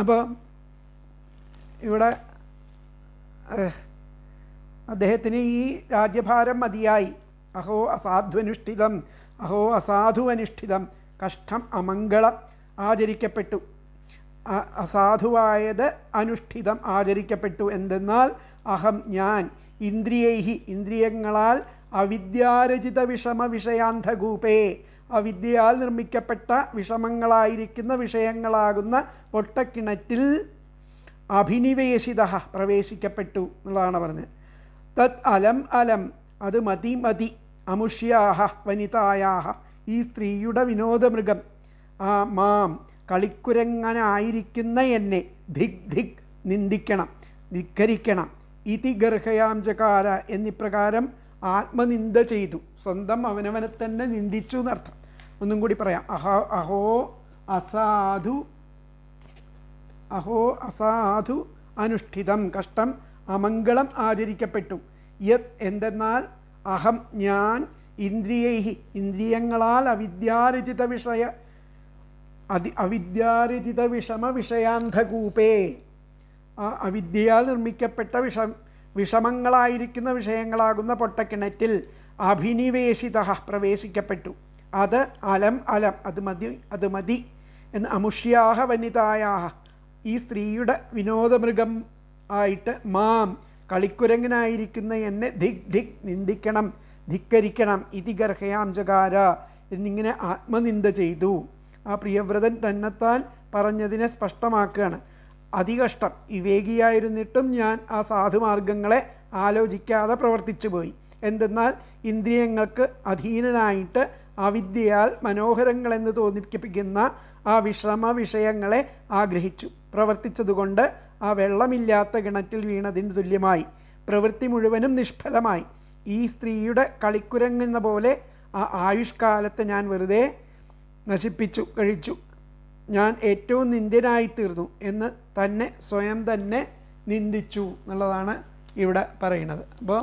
അപ്പോൾ ഇവിടെ അദ്ദേഹത്തിന് ഈ രാജ്യഭാരം മതിയായി, അഹോ അസാധ്വനുഷ്ഠിതം, അഹോ അസാധുവനുഷ്ഠിതം, കഷ്ടം അമംഗളം ആചരിക്കപ്പെട്ടു, അസാധുവായത് അനുഷ്ഠിതം ആചരിക്കപ്പെട്ടു. എന്തെന്നാൽ അഹം ഞാൻ ഇന്ദ്രിയൈഹി ഇന്ദ്രിയങ്ങളാൽ അവിദ്യാരചിത വിഷമ വിഷയാന്ധകൂപേ അവിദ്യയാൽ നിർമ്മിക്കപ്പെട്ട വിഷമങ്ങളായിരിക്കുന്ന വിഷയങ്ങളാകുന്ന പൊട്ടക്കിണറ്റിൽ അഭിനിവേശിത പ്രവേശിക്കപ്പെട്ടു എന്നുള്ളതാണ് പറഞ്ഞത്. തത് അലം അലം അത് മതി മതി, അമുഷ്യാഹ വനിതായാഹ ഈ സ്ത്രീയുടെ വിനോദമൃഗം മാം കളിക്കുരങ്ങനായിരിക്കുന്ന എന്നെ ധിക് ധിക് നിന്ദിക്കണം, ധിക്കരിക്കണം. ഇതി ഗർഹയാംചകാര എന്നിപ്രകാരം ആത്മനിന്ദ ചെയ്തു, സ്വന്തം അവനവനെ തന്നെ നിന്ദിച്ചു എന്നർത്ഥം. ഒന്നും കൂടി പറയാം. അഹോ അസാധു അനുഷ്ഠിതം, കഷ്ടം അമംഗളം ആചരിക്കപ്പെട്ടു. യത് എന്തെന്നാൽ അഹം ഞാൻ ഇന്ദ്രിയൈഹി ഇന്ദ്രിയങ്ങളാൽ അവിദ്യാരചിത വിഷമ വിഷയാന്ധകൂപേ അവിദ്യയാൽ നിർമ്മിക്കപ്പെട്ട വിഷമങ്ങളായിരിക്കുന്ന വിഷയങ്ങളാകുന്ന പൊട്ടക്കിണറ്റിൽ അഭിനിവേശിത പ്രവേശിക്കപ്പെട്ടു. അത് അലം അലം അത് മതി എന്ന് അമുഷ്യാഹ വനിതായാഹ ഈ സ്ത്രീയുടെ വിനോദമൃഗം ആയിട്ട് മാം കളിക്കുരങ്ങനായിരിക്കുന്ന എന്നെ ധിക് ധിക് നിന്ദിക്കണം, ധിക്കരിക്കണം. ഇതി ഗർഹയാംചകാര എന്നിങ്ങനെ ആത്മനിന്ദ ചെയ്തു. ആ പ്രിയവ്രതൻ തന്നെത്താൻ പറഞ്ഞതിനെ സ്പഷ്ടമാക്കുകയാണ്. അതികഷ്ടം, വിവേകിയായിരുന്നിട്ടും ഞാൻ ആ സാധുമാർഗങ്ങളെ ആലോചിക്കാതെ പ്രവർത്തിച്ചു പോയി. എന്തെന്നാൽ ഇന്ദ്രിയങ്ങൾക്ക് അധീനനായിട്ട് അവിദ്യയാൽ മനോഹരങ്ങളെന്ന് തോന്നിപ്പിക്കുന്ന ആ വിഷയങ്ങളെ ആഗ്രഹിച്ചു പ്രവർത്തിച്ചതുകൊണ്ട് ആ വെള്ളമില്ലാത്ത കിണറ്റിൽ വീണതിന് തുല്യമായി. പ്രവൃത്തി മുഴുവനും നിഷ്ഫലമായി. ഈ സ്ത്രീയുടെ കളിക്കുരങ്ങെന്ന പോലെ ആ ആയുഷ്കാലത്തെ ഞാൻ വെറുതെ നശിപ്പിച്ചു കഴിച്ചു. ഞാൻ ഏറ്റവും നിന്ദ്യനായിത്തീർന്നു എന്ന് തന്നെ സ്വയം തന്നെ നിന്ദിച്ചു എന്നുള്ളതാണ് ഇവിടെ പറയുന്നത്. അപ്പോൾ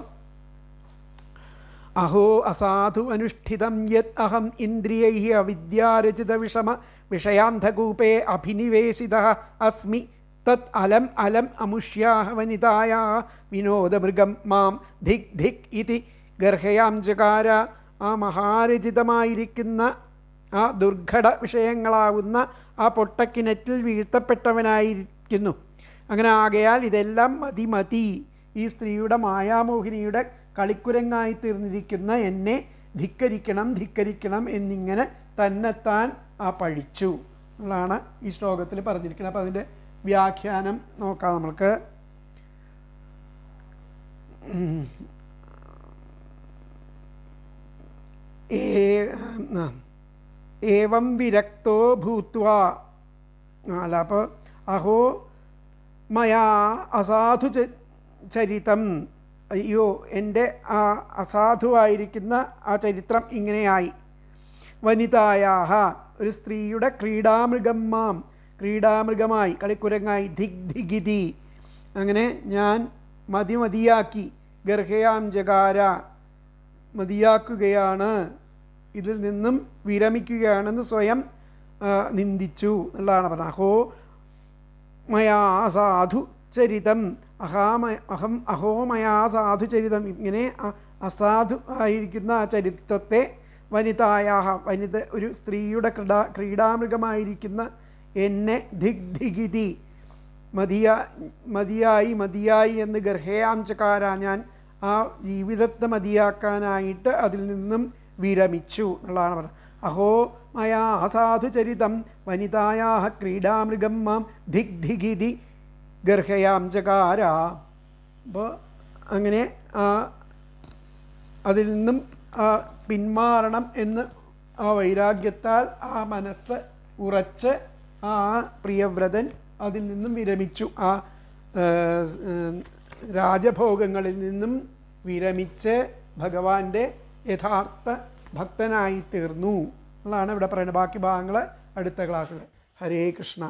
അഹോ അസാധു അനുഷ്ഠിതം യത് അഹം ഇന്ദ്രിയൈ അവിദ്യാരചിത വിഷയാന്ധകൂപേ അഭിനിവേശിത അസ്മി തത് അലം അലം അമുഷ്യാഹ വനിതായാ വിനോദമൃഗം മാം ധിക് ധിക് ഇതി ഗർഹയാംചകാര ആ മഹാരചിതമായിരിക്കുന്ന ആ ദുർഘട വിഷയങ്ങളാവുന്ന ആ പൊട്ടക്കിണറ്റിൽ വീഴ്ത്തപ്പെട്ടവനായിരിക്കുന്നു. അങ്ങനെ ആകയാൽ ഇതെല്ലാം മതി മതി, ഈ സ്ത്രീയുടെ മായാമോഹിനിയുടെ കളിക്കുരങ്ങായി തീർന്നിരിക്കുന്ന എന്നെ ധിക്കരിക്കണം ധിക്കരിക്കണം എന്നിങ്ങനെ തന്നെത്താൻ ആ പഴിച്ചു എന്നുള്ളതാണ് ഈ ശ്ലോകത്തിൽ പറഞ്ഞിരിക്കുന്നത്. അപ്പോൾ അതിൻ്റെ വ്യാഖ്യാനം നോക്കാം നമ്മൾക്ക്. ഏവം വിരക്തോ ഭൂത്വാ അല്ല അപ്പോൾ അഹോ മയാ അസാധു ചരിതം, അയ്യോ എൻ്റെ ആ അസാധുവായിരിക്കുന്ന ആ ചരിത്രം ഇങ്ങനെയായി. വനിതായാഹ ഒരു സ്ത്രീയുടെ ക്രീഡാമൃഗം മാം ക്രീഡാമൃഗമായി കളിക്കുരങ്ങായി ധിക് ധിഗിതി അങ്ങനെ ഞാൻ മതിയാക്കി. ഗർഹയാംചകാര മതിയാക്കുകയാണ്, ഇതിൽ നിന്നും വിരമിക്കുകയാണെന്ന് സ്വയം നിന്ദിച്ചു എന്നുള്ളതാണ് പറഞ്ഞത്. അഹോ മയാ സാധു ചരിതം അഹോ മയാ സാധു ചരിതം ഇങ്ങനെ അസാധു ആയിരിക്കുന്ന ആ ചരിത്രത്തെ വനിതായാഹ ഒരു സ്ത്രീയുടെ ക്രീഡാമൃഗമായിരിക്കുന്ന എന്നെ ധിക് ധിഗിതി മതിയായി എന്ന് ഗർഹയാംചകാര ഞാൻ ആ ജീവിതത്തെ മതിയാക്കാനായിട്ട് അതിൽ നിന്നും വിരമിച്ചു എന്നുള്ളതാണ് പറഞ്ഞത്. അഹോ മയാ അസാധു ചരിതം വനിതായാഹ ക്രീഡാമൃഗം മാം ധിക് ധിഗിതി ഗർഹയാംചകാര. അപ്പോൾ അങ്ങനെ അതിൽ നിന്നും പിന്മാറണം എന്ന് ആ വൈരാഗ്യത്താൽ ആ മനസ്സ് ഉറച്ച് ആ പ്രിയവ്രതൻ അതിൽ നിന്നും വിരമിച്ചു. ആ രാജഭോഗങ്ങളിൽ നിന്നും വിരമിച്ച് ഭഗവാന്റെ യഥാർത്ഥ ഭക്തനായി തീർന്നു എന്നുള്ളതാണ് ഇവിടെ പറയുന്നത്. ബാക്കി ഭാഗങ്ങൾ അടുത്ത ക്ലാസ്സിൽ. ഹരേ കൃഷ്ണ.